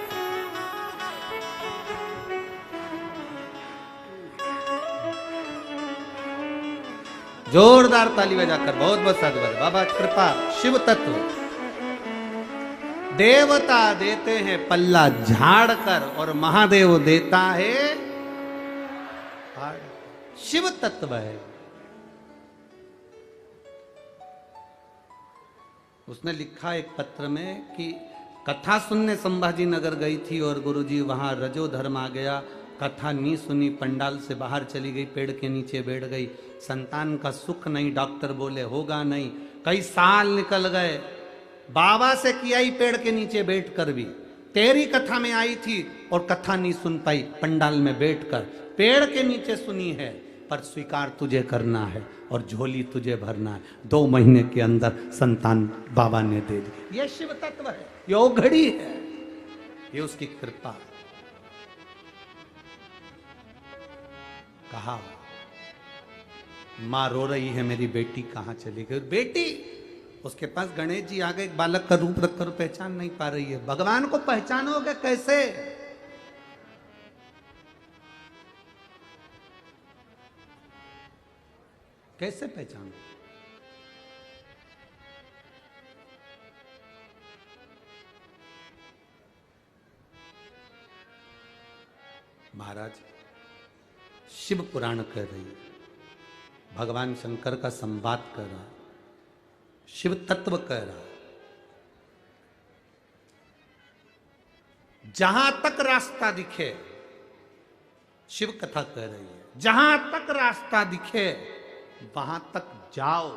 जोरदार ताली बजाकर बहुत बहुत साधुवाद। बाबा कृपा, शिव तत्व। देवता देते हैं पल्ला झाड़ कर और महादेव देता है हाड़। शिव तत्व है। उसने लिखा एक पत्र में कि कथा सुनने संभाजी नगर गई थी और गुरुजी वहां रजो धर्म आ गया, कथा नहीं सुनी, पंडाल से बाहर चली गई, पेड़ के नीचे बैठ गई, संतान का सुख नहीं, डॉक्टर बोले होगा नहीं, कई साल निकल गए, बाबा से किया ही पेड़ के नीचे बैठकर भी, तेरी कथा में आई थी और कथा नहीं सुन पाई, पंडाल में बैठकर पेड़ के नीचे सुनी है, पर स्वीकार तुझे करना है और झोली तुझे भरना है। 2 महीने के अंदर संतान बाबा ने दे दी। यह शिव तत्व है, ये औघड़ी है, ये उसकी कृपा। कहा मां रो रही है, मेरी बेटी कहां चली गई। बेटी, उसके पास गणेश जी आ गए, एक बालक का रूप रखकर पहचान नहीं पा रही है। भगवान को पहचानोगे कैसे? कैसे पहचानो? महाराज शिव पुराण कह रही है, भगवान शंकर का संवाद कर रहा, शिव तत्व कह रहा। जहां तक रास्ता दिखे, शिव कथा कह रही है, जहां तक रास्ता दिखे वहां तक जाओ,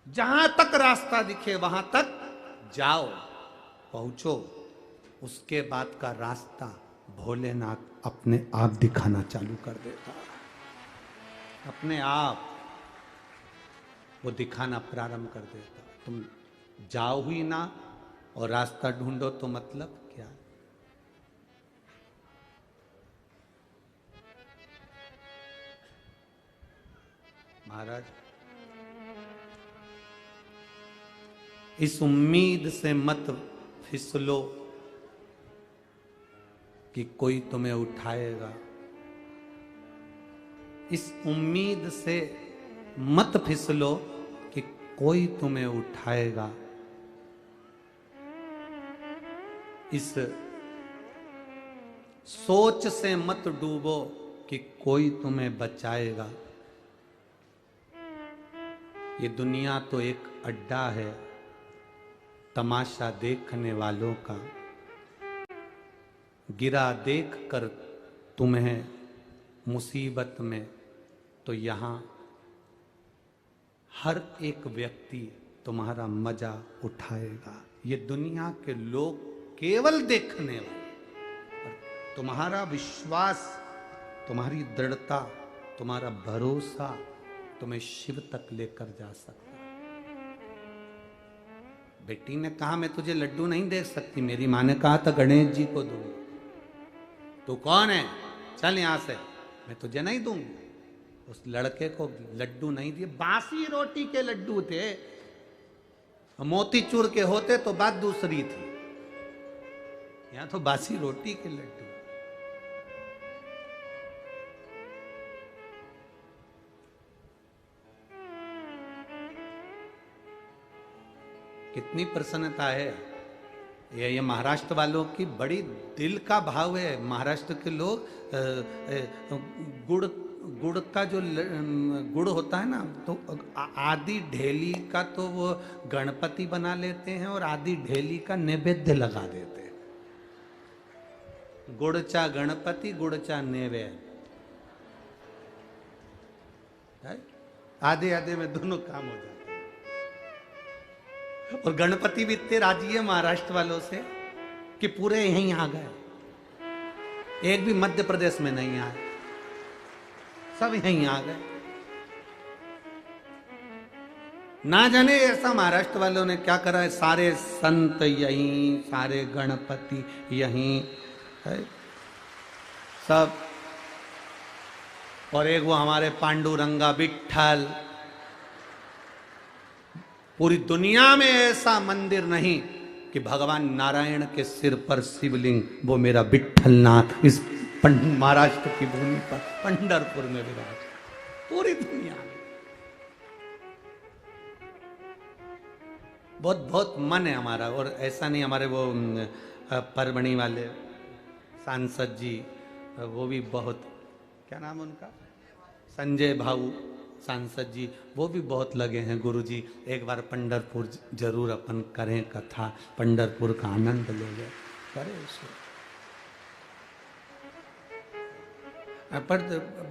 जहां तक रास्ता दिखे वहां तक जाओ, पहुंचो। उसके बाद का रास्ता भोलेनाथ अपने आप दिखाना चालू कर देता, अपने आप वो दिखाना प्रारंभ कर देता। तुम जाओ ही ना और रास्ता ढूंढो तो मतलब क्या? महाराज इस उम्मीद से मत फिसलो कि कोई तुम्हें उठाएगा। इस उम्मीद से मत फिसलो कि कोई तुम्हें उठाएगा। इस सोच से मत डूबो कि कोई तुम्हें बचाएगा। ये दुनिया तो एक अड्डा है तमाशा देखने वालों का। गिरा देख कर तुम्हें मुसीबत में तो यहाँ हर एक व्यक्ति तुम्हारा मजा उठाएगा। ये दुनिया के लोग केवल देखने वाले, और तुम्हारा विश्वास, तुम्हारी दृढ़ता, तुम्हारा भरोसा तुम्हें शिव तक लेकर जा सकता। बेटी ने कहा मैं तुझे लड्डू नहीं दे सकती, मेरी माँ ने कहा था गणेश जी को दूंगी। तू कौन है, चल यहां से, मैं तुझे नहीं दूंगी। उस लड़के को लड्डू नहीं दिए, बासी रोटी के लड्डू थे। मोतीचूर के होते तो बात दूसरी थी, यहां तो बासी रोटी के लड्डू। कितनी प्रसन्नता है। ये महाराष्ट्र वालों की बड़ी दिल का भाव है। महाराष्ट्र के लोग गुड़ का जो गुड़ होता है ना, तो आधी ढेली का तो वो गणपति बना लेते हैं और आधी ढेली का नैवेद्य लगा देते हैं। गुड़चा गणपति, गुड़चा नैवेद्य, आधे आधे में दोनों काम हो जाते। और गणपति भी इतने राजी है महाराष्ट्र वालों से कि पूरे यहीं आ गए, एक भी मध्य प्रदेश में नहीं आए, सब यहीं आ गए। ना जाने ऐसा महाराष्ट्र वालों ने क्या करा है, सारे संत यहीं, सारे गणपति यहीं है सब। और एक वो हमारे पांडुरंगा विट्ठल, पूरी दुनिया में ऐसा मंदिर नहीं कि भगवान नारायण के सिर पर शिवलिंग, वो मेरा विट्ठलनाथ इस महाराष्ट्र की भूमि पर पंढरपुर में विराज, पूरी दुनिया में। बहुत बहुत मन है हमारा। और ऐसा नहीं, हमारे वो परभणी वाले सांसद जी, वो भी बहुत, क्या नाम उनका, संजय भाऊ सांसद जी, वो भी बहुत लगे हैं। गुरुजी एक बार पंढरपुर जरूर अपन करें कथा, पंढरपुर का आनंद ले ले, करें उसे। पर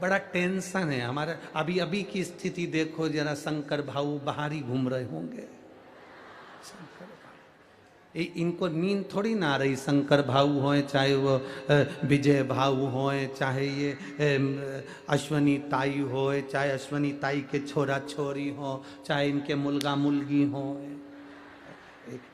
बड़ा टेंशन है हमारा। अभी अभी की स्थिति देखो जरा, शंकर भाऊ बाहर ही घूम रहे होंगे। शंकर भाऊ, इनको नींद थोड़ी ना आ रही। शंकर भाऊ होए, चाहे वो विजय भाऊ होए, चाहे ये अश्वनी ताई होए, चाहे अश्वनी ताई के छोरा छोरी हो, चाहे इनके मुलगा मुलगी हो,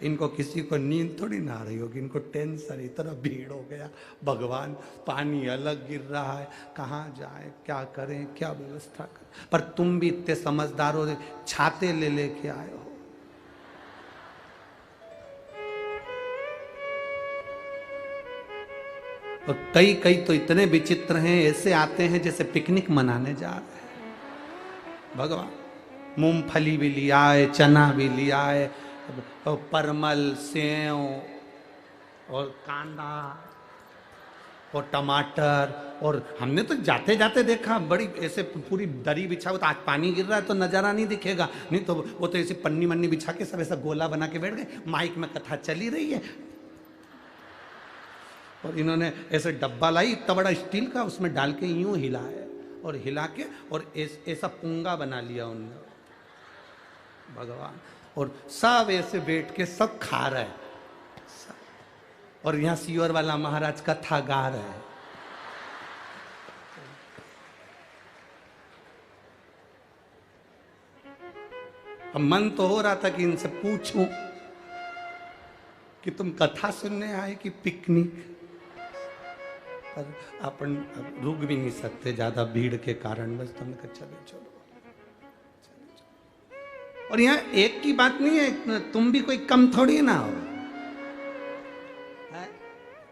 इनको किसी को नींद थोड़ी ना आ रही होगी। इनको टेंशन, इतना भीड़ हो गया, भगवान पानी अलग गिर रहा है, कहाँ जाए, क्या करें, क्या व्यवस्था करें। पर तुम भी इतने समझदार हो, छाते ले लेके आए हो। और कई कई तो इतने विचित्र हैं, ऐसे आते हैं जैसे पिकनिक मनाने जा रहे हैं। भगवान मूंगफली भी लिया है, चना भी लिया है, परमल, सेव और कांदा और टमाटर। और हमने तो जाते जाते देखा, बड़ी ऐसे पूरी दरी बिछा हुआ, तो आज पानी गिर रहा है तो नजारा नहीं दिखेगा, नहीं तो वो तो ऐसी पन्नी मन्नी बिछा के सब ऐसा गोला बना के बैठ गए। माइक में कथा चली रही है और इन्होंने ऐसे डब्बा लाई इतना बड़ा स्टील का, उसमें डाल के यूं हिलाया और हिला के और ऐसा पुंगा बना लिया उन्होंने। भगवान, और सब ऐसे बैठ के सब खा रहे हैं। और यहाँ सीवर वाला महाराज कथा गा रहे हैं। अब मन तो हो रहा था कि इनसे पूछूं कि तुम कथा सुनने आए कि पिकनिक, पर अपन रुक भी नहीं सकते ज्यादा भीड़ के कारण, बस तुमने कहा चलो चलो। और यहाँ एक की बात नहीं है, तुम भी कोई कम थोड़ी ना हो।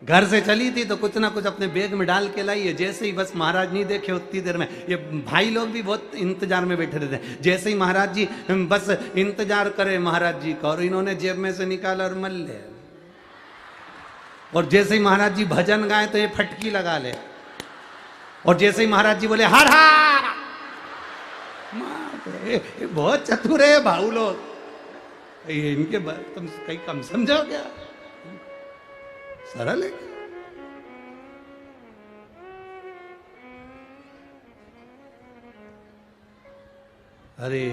घर से चली थी तो कुछ ना कुछ अपने बैग में डाल के लाई है। जैसे ही बस महाराज नहीं देखे उतनी देर में ये भाई लोग भी बहुत इंतजार में बैठे रहते हैं। जैसे ही महाराज जी बस इंतजार करे महाराज जी का, और इन्होंने जेब में से निकाला और मल ले। और जैसे ही महाराज जी भजन गाए तो ये फटकी लगा ले। और जैसे ही महाराज जी बोले हर हर, ये बहुत चतुर है भाऊ लोग, ये इनके तुम कहीं कम समझो क्या? सरल है। अरे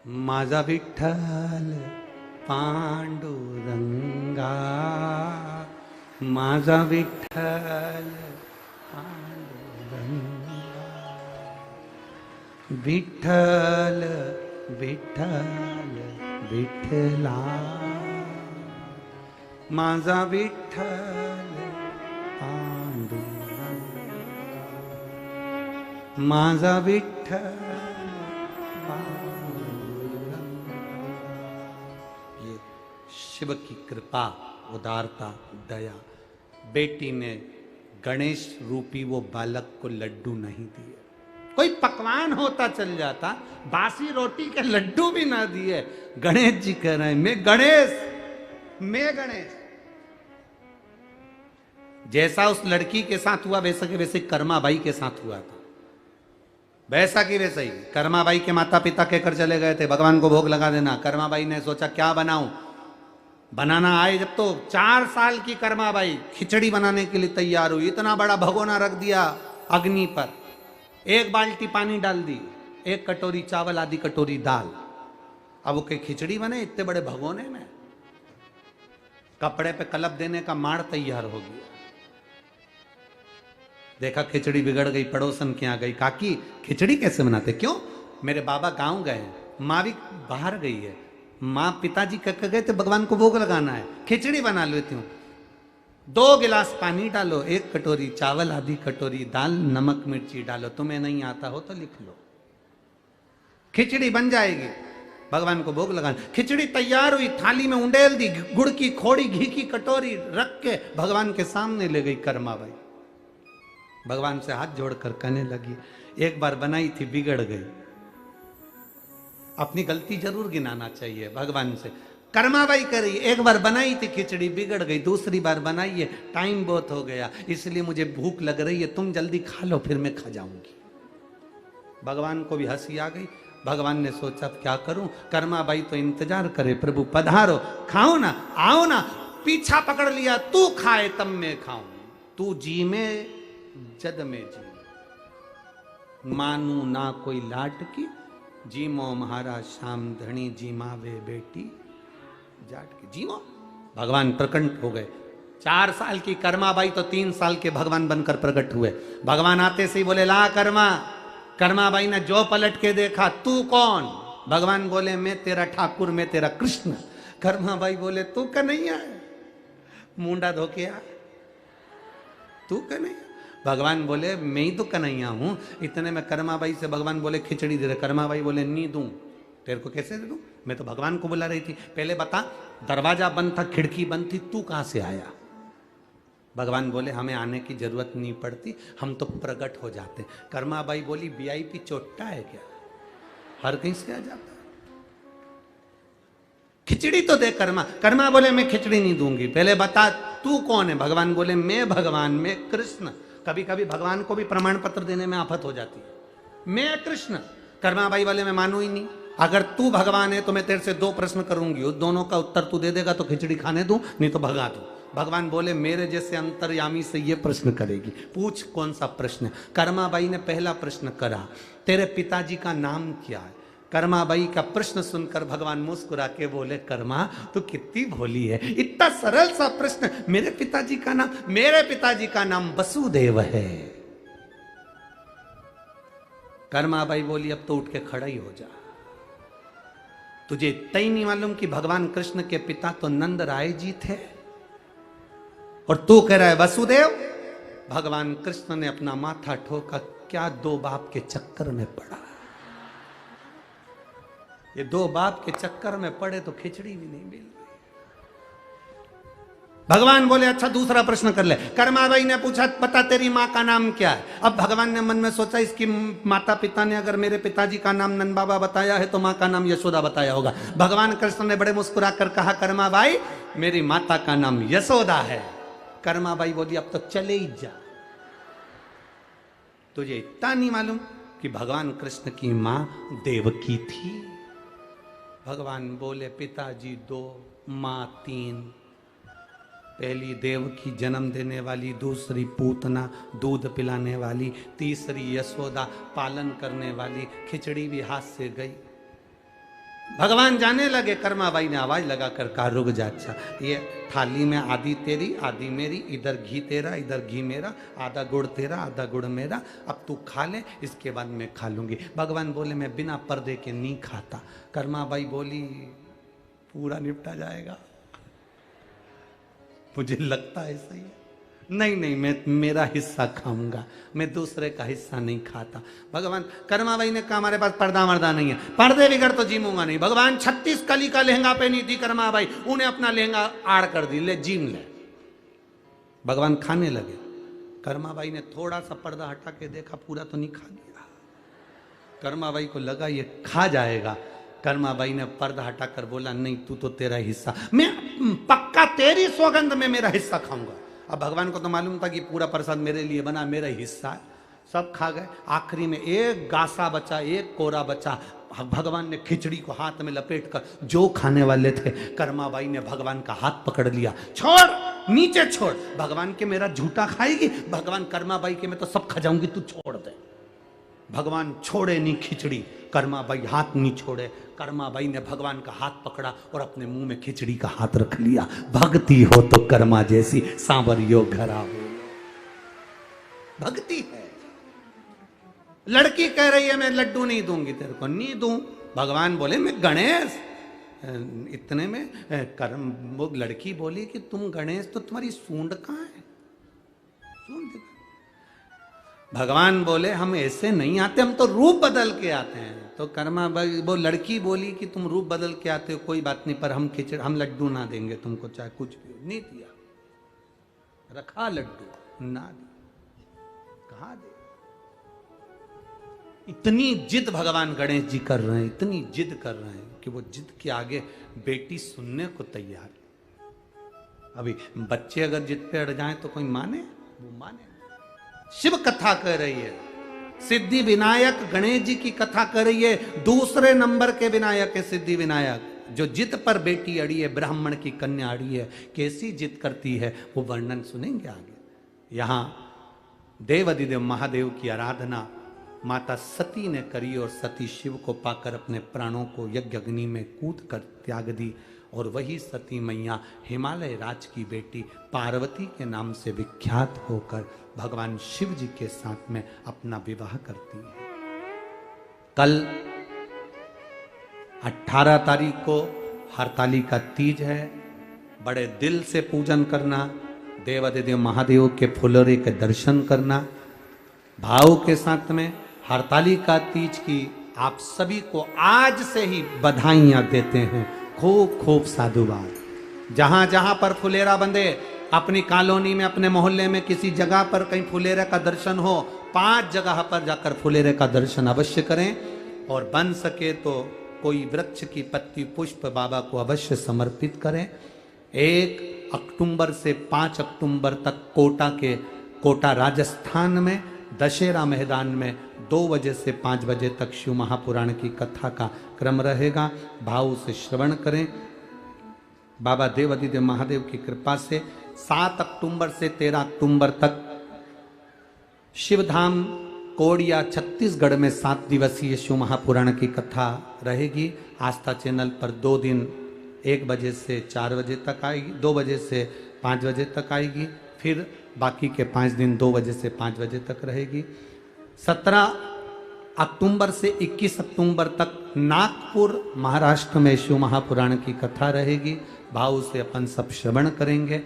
माझा विठ्ठल पांडुरंगा, माझा विठ्ठल पांडुरंगा, विठ्ठल विठ्ठल विठ्ठला, माझा विठ्ठल पांडुरंगा, माझा विठ्ठल पांडुरंगा। ये शिव की कृपा, उदारता, दया। बेटी ने गणेश रूपी वो बालक को लड्डू नहीं दिए, कोई पकवान होता चल जाता, बासी रोटी के लड्डू भी ना दिए। गणेश जी कह रहे हैं मैं गणेश, मैं गणेश। जैसा उस लड़की के साथ हुआ वैसा के वैसे कर्माबाई के साथ हुआ था, वैसा की वैसा ही। कर्माबाई के माता पिता कहकर चले गए थे भगवान को भोग लगा देना। कर्माबाई ने सोचा क्या बनाऊं, बनाना आए जब तो 4 साल की कर्माबाई खिचड़ी बनाने के लिए तैयार हुई। इतना बड़ा भगोना रख दिया अग्नि पर, 1 बाल्टी पानी डाल दी, 1 कटोरी चावल, आधी कटोरी दाल। अब वो के खिचड़ी बने इतने बड़े भगोने में। कपड़े पे कलप देने का माड़ तैयार हो गया। देखा खिचड़ी बिगड़ गई, पड़ोसन के यहाँ गई, काकी खिचड़ी कैसे बनाते? क्यों? मेरे बाबा गांव गए, माँ भी बाहर गई है, माँ पिताजी कह गए थे भगवान को भोग लगाना है, खिचड़ी बना लेती हूँ। 2 गिलास पानी डालो, 1 कटोरी चावल, आधी कटोरी दाल, नमक मिर्ची डालो। तुम्हें नहीं आता हो तो लिख लो, खिचड़ी बन जाएगी, भगवान को भोग लगाना। खिचड़ी तैयार हुई, थाली में उंडेल दी, गुड़ की खोड़ी, घी की कटोरी रख के भगवान के सामने ले गई कर्माबाई। भगवान से हाथ जोड़कर कहने लगी, एक बार बनाई थी बिगड़ गई। अपनी गलती जरूर गिनाना चाहिए भगवान से। कर्माबाई कह रही, एक बार बनाई थी खिचड़ी बिगड़ गई, दूसरी बार बनाइए, टाइम बहुत हो गया, इसलिए मुझे भूख लग रही है, तुम जल्दी खा लो फिर मैं खा जाऊंगी। भगवान को भी हंसी आ गई। भगवान ने सोचा क्या करूं, कर्माबाई तो इंतजार करे, प्रभु पधारो, खाओ ना, आओ ना। पीछा पकड़ लिया, तू खाए तब मैं खाऊं, तू जी में जद में जी, मानू ना कोई लाट की, जीमो महाराज श्याम धनी, जीमावे बेटी जाट की, जीमो। भगवान प्रकट हो गए। 4 साल की कर्माबाई तो 3 साल के भगवान बनकर प्रकट हुए। भगवान आते से ही बोले ला कर्मा। कर्माबाई ने जो पलट के देखा, तू कौन? भगवान बोले मैं तेरा ठाकुर, मैं तेरा कृष्ण। कर्माबाई बोले तू कन्हैया है, मुंडा धोके आ, तू कन्हैया। भगवान बोले मैं ही तो कन्हैया हूं। इतने में कर्माबाई से भगवान बोले खिचड़ी दे रहे। कर्माबाई बोले नहीं दूं, तेरे को कैसे दे दूं, मैं तो भगवान को बुला रही थी। पहले बता, दरवाजा बंद था, खिड़की बंद थी, तू कहां से आया? भगवान बोले हमें आने की जरूरत नहीं पड़ती, हम तो प्रकट हो जाते। कर्माबाई बोली वीआईपी चोट्टा है क्या, हर कहीं से आ जाता है, खिचड़ी तो दे। कर्मा बोले मैं खिचड़ी नहीं दूंगी, पहले बता तू कौन है? भगवान बोले मैं भगवान, मैं कृष्ण। कभी कभी भगवान को भी प्रमाण पत्र देने में आफत हो जाती है। मैं कृष्ण। कर्माबाई वाले मैं मानू ही नहीं। अगर तू भगवान है तो मैं तेरे से 2 प्रश्न करूंगी, उस दोनों का उत्तर तू दे देगा तो खिचड़ी खाने दूं, नहीं तो भगा दूं। भगवान बोले मेरे जैसे अंतर्यामी से ये प्रश्न करेगी, पूछ कौन सा प्रश्न। कर्माबाई ने पहला प्रश्न करा, तेरे पिताजी का नाम क्या है? कर्माबाई का प्रश्न सुनकर भगवान मुस्कुरा के बोले कर्मा तू कितनी भोली है, इतना सरल सा प्रश्न। मेरे पिताजी का नाम वसुदेव है। कर्माबाई बोली अब तो उठ के खड़ा ही हो जा, तुझे इतना ही नहीं मालूम कि भगवान कृष्ण के पिता तो नंद राय जी थे और तू कह रहा है वसुदेव? भगवान कृष्ण ने अपना माथा ठोका, क्या 2 बाप के चक्कर में पड़ा। ये 2 बाप के चक्कर में पड़े तो खिचड़ी भी नहीं मिल रही। भगवान बोले अच्छा दूसरा प्रश्न कर ले। कर्माबाई ने पूछा पता तेरी माँ का नाम क्या है? अब भगवान ने मन में सोचा इसकी माता पिता ने अगर मेरे पिताजी का नाम नंद बाबा बताया है तो माँ का नाम यशोदा बताया होगा। भगवान कृष्ण ने बड़े मुस्कुरा कर कहा कर्माबाई मेरी माता का नाम यशोदा है। कर्माबाई बोली अब तो चले ही जा, तुझे इतना नहीं मालूम कि भगवान कृष्ण की मां देवकी थी? भगवान बोले पिताजी 2, मां 3। पहली देवकी जन्म देने वाली, दूसरी पूतना दूध पिलाने वाली, तीसरी यशोदा पालन करने वाली। खिचड़ी भी हाथ से गई। भगवान जाने लगे। कर्माबाई ने आवाज लगाकर कहा रुक जा, अच्छा ये थाली में आधी तेरी आधी मेरी, इधर घी तेरा इधर घी मेरा, आधा गुड़ तेरा आधा गुड़ मेरा, अब तू खा ले, इसके बाद मैं खा लूंगी। भगवान बोले मैं बिना पर्दे के नहीं खाता। कर्माबाई बोली पूरा निपटा जाएगा। मुझे लगता है सही है। नहीं नहीं, मैं मेरा हिस्सा खाऊंगा, मैं दूसरे का हिस्सा नहीं खाता। भगवान कर्माबाई ने कहा हमारे पास पर्दा मर्दा नहीं है, पर्दे बिगड़ तो जीमूंगा नहीं। भगवान 36 कली का लहंगा पहनी थी कर्माबाई, उन्हें अपना लहंगा आड़ कर दी, ले जीम ले। भगवान खाने लगे। कर्माबाई ने थोड़ा सा पर्दा हटा के देखा, पूरा तो नहीं खा लिया। कर्माबाई को लगा ये खा जाएगा। कर्माबाई ने पर्दा हटाकर बोला नहीं, तू तो तेरा हिस्सा, मैं पक्का तेरी सौगंध में मेरा हिस्सा खाऊंगा। अब भगवान को तो मालूम था कि पूरा प्रसाद मेरे लिए बना, मेरा हिस्सा है। सब खा गए। आखिरी में एक गासा बचा, एक कोरा बचा। भगवान ने खिचड़ी को हाथ में लपेट कर जो खाने वाले थे, कर्माबाई ने भगवान का हाथ पकड़ लिया। छोड़, नीचे छोड़। भगवान के मेरा झूठा खाएगी? भगवान कर्माबाई के मैं तो सब खा जाऊंगी, तू छोड़ दे। भगवान छोड़े नहीं खिचड़ी, कर्माबाई हाथ नहीं छोड़े। कर्माबाई ने भगवान का हाथ पकड़ा और अपने मुंह में खिचड़ी का हाथ रख लिया। भक्ति हो तो कर्मा जैसी, सांवरियो घरा हो। भक्ति है। लड़की कह रही है मैं लड्डू नहीं दूंगी तेरे को, नहीं दूं। भगवान बोले मैं गणेश। इतने में कर्म वो लड़की बोली कि तुम गणेश, तो तुम्हारी सूंड कहाँ है? सूंड। भगवान बोले हम ऐसे नहीं आते, हम तो रूप बदल के आते हैं। तो कर्मा वो लड़की बोली कि तुम रूप बदल के आते हो, कोई बात नहीं, पर हम लड्डू ना देंगे तुमको, चाहे कुछ भी हो। नहीं दिया, रखा लड्डू ना दिया, कहा दे। इतनी जिद भगवान गणेश जी कर रहे हैं, इतनी जिद कर रहे हैं कि वो जिद के आगे बेटी सुनने को तैयार। अभी बच्चे अगर जिद पे अड़ जाएं तो कोई माने? वो माने। शिव कथा कर रही है, सिद्धि विनायक गणेश जी की कथा कर रही है। दूसरे नंबर के विनायक है सिद्धि विनायक, जो जिद पर बेटी अड़ी है, ब्राह्मण की कन्या अड़ी है। कैसी जिद करती है वो वर्णन सुनेंगे आगे। यहां देवाधिदेव महादेव की आराधना माता सती ने करी और सती शिव को पाकर अपने प्राणों को यज्ञ अग्नि में कूद कर त्याग दी। और वही सती मैया हिमालय राज की बेटी पार्वती के नाम से विख्यात होकर भगवान शिव जी के साथ में अपना विवाह करती है। कल 18 तारीख को हरतालिका तीज है। बड़े दिल से पूजन करना, देवाधिदेव महादेव के फुलोरे के दर्शन करना, भाव के साथ में हरतालिका तीज की आप सभी को आज से ही बधाइयां देते हैं। खूब खूब साधुवाद। जहां जहां पर फुलेरा बंधे, अपनी कॉलोनी में, अपने मोहल्ले में, किसी जगह पर कहीं फुलेरे का दर्शन हो, 5 जगह पर जाकर फुलेरे का दर्शन अवश्य करें। और बन सके तो कोई वृक्ष की पत्ती पुष्प बाबा को अवश्य समर्पित करें। 1 अक्टूबर से 5 अक्टूबर तक कोटा राजस्थान में दशहरा मैदान में 2 बजे से 5 बजे तक शिव महापुराण की कथा का क्रम रहेगा। भाव से श्रवण करें। बाबा देवाधिदेव महादेव की कृपा से 7 अक्टूबर से 13 अक्टूबर तक शिवधाम कोड़िया छत्तीसगढ़ में 7 दिवसीय शिव महापुराण की कथा रहेगी। आस्था चैनल पर 2 दिन 1 बजे से 4 बजे तक आएगी, 2 बजे से 5 बजे तक आएगी। फिर बाकी के 5 दिन 2 बजे से 5 बजे तक रहेगी। 17 अक्टूबर से 21 अक्टूबर तक नागपुर महाराष्ट्र में शिव महापुराण की कथा रहेगी। भाव से अपन सब श्रवण करेंगे।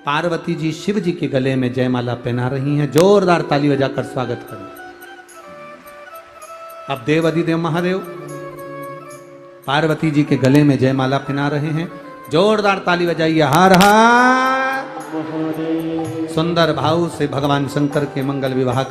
पार्वती जी शिव जी के गले में जयमाला पहना रही हैं, जोरदार ताली बजाकर स्वागत करें। अब देवाधिदेव महादेव पार्वती जी के गले में जयमाला पहना रहे हैं, जोरदार ताली बजाइए। हर हर। सुंदर भाव से भगवान शंकर के मंगल विवाह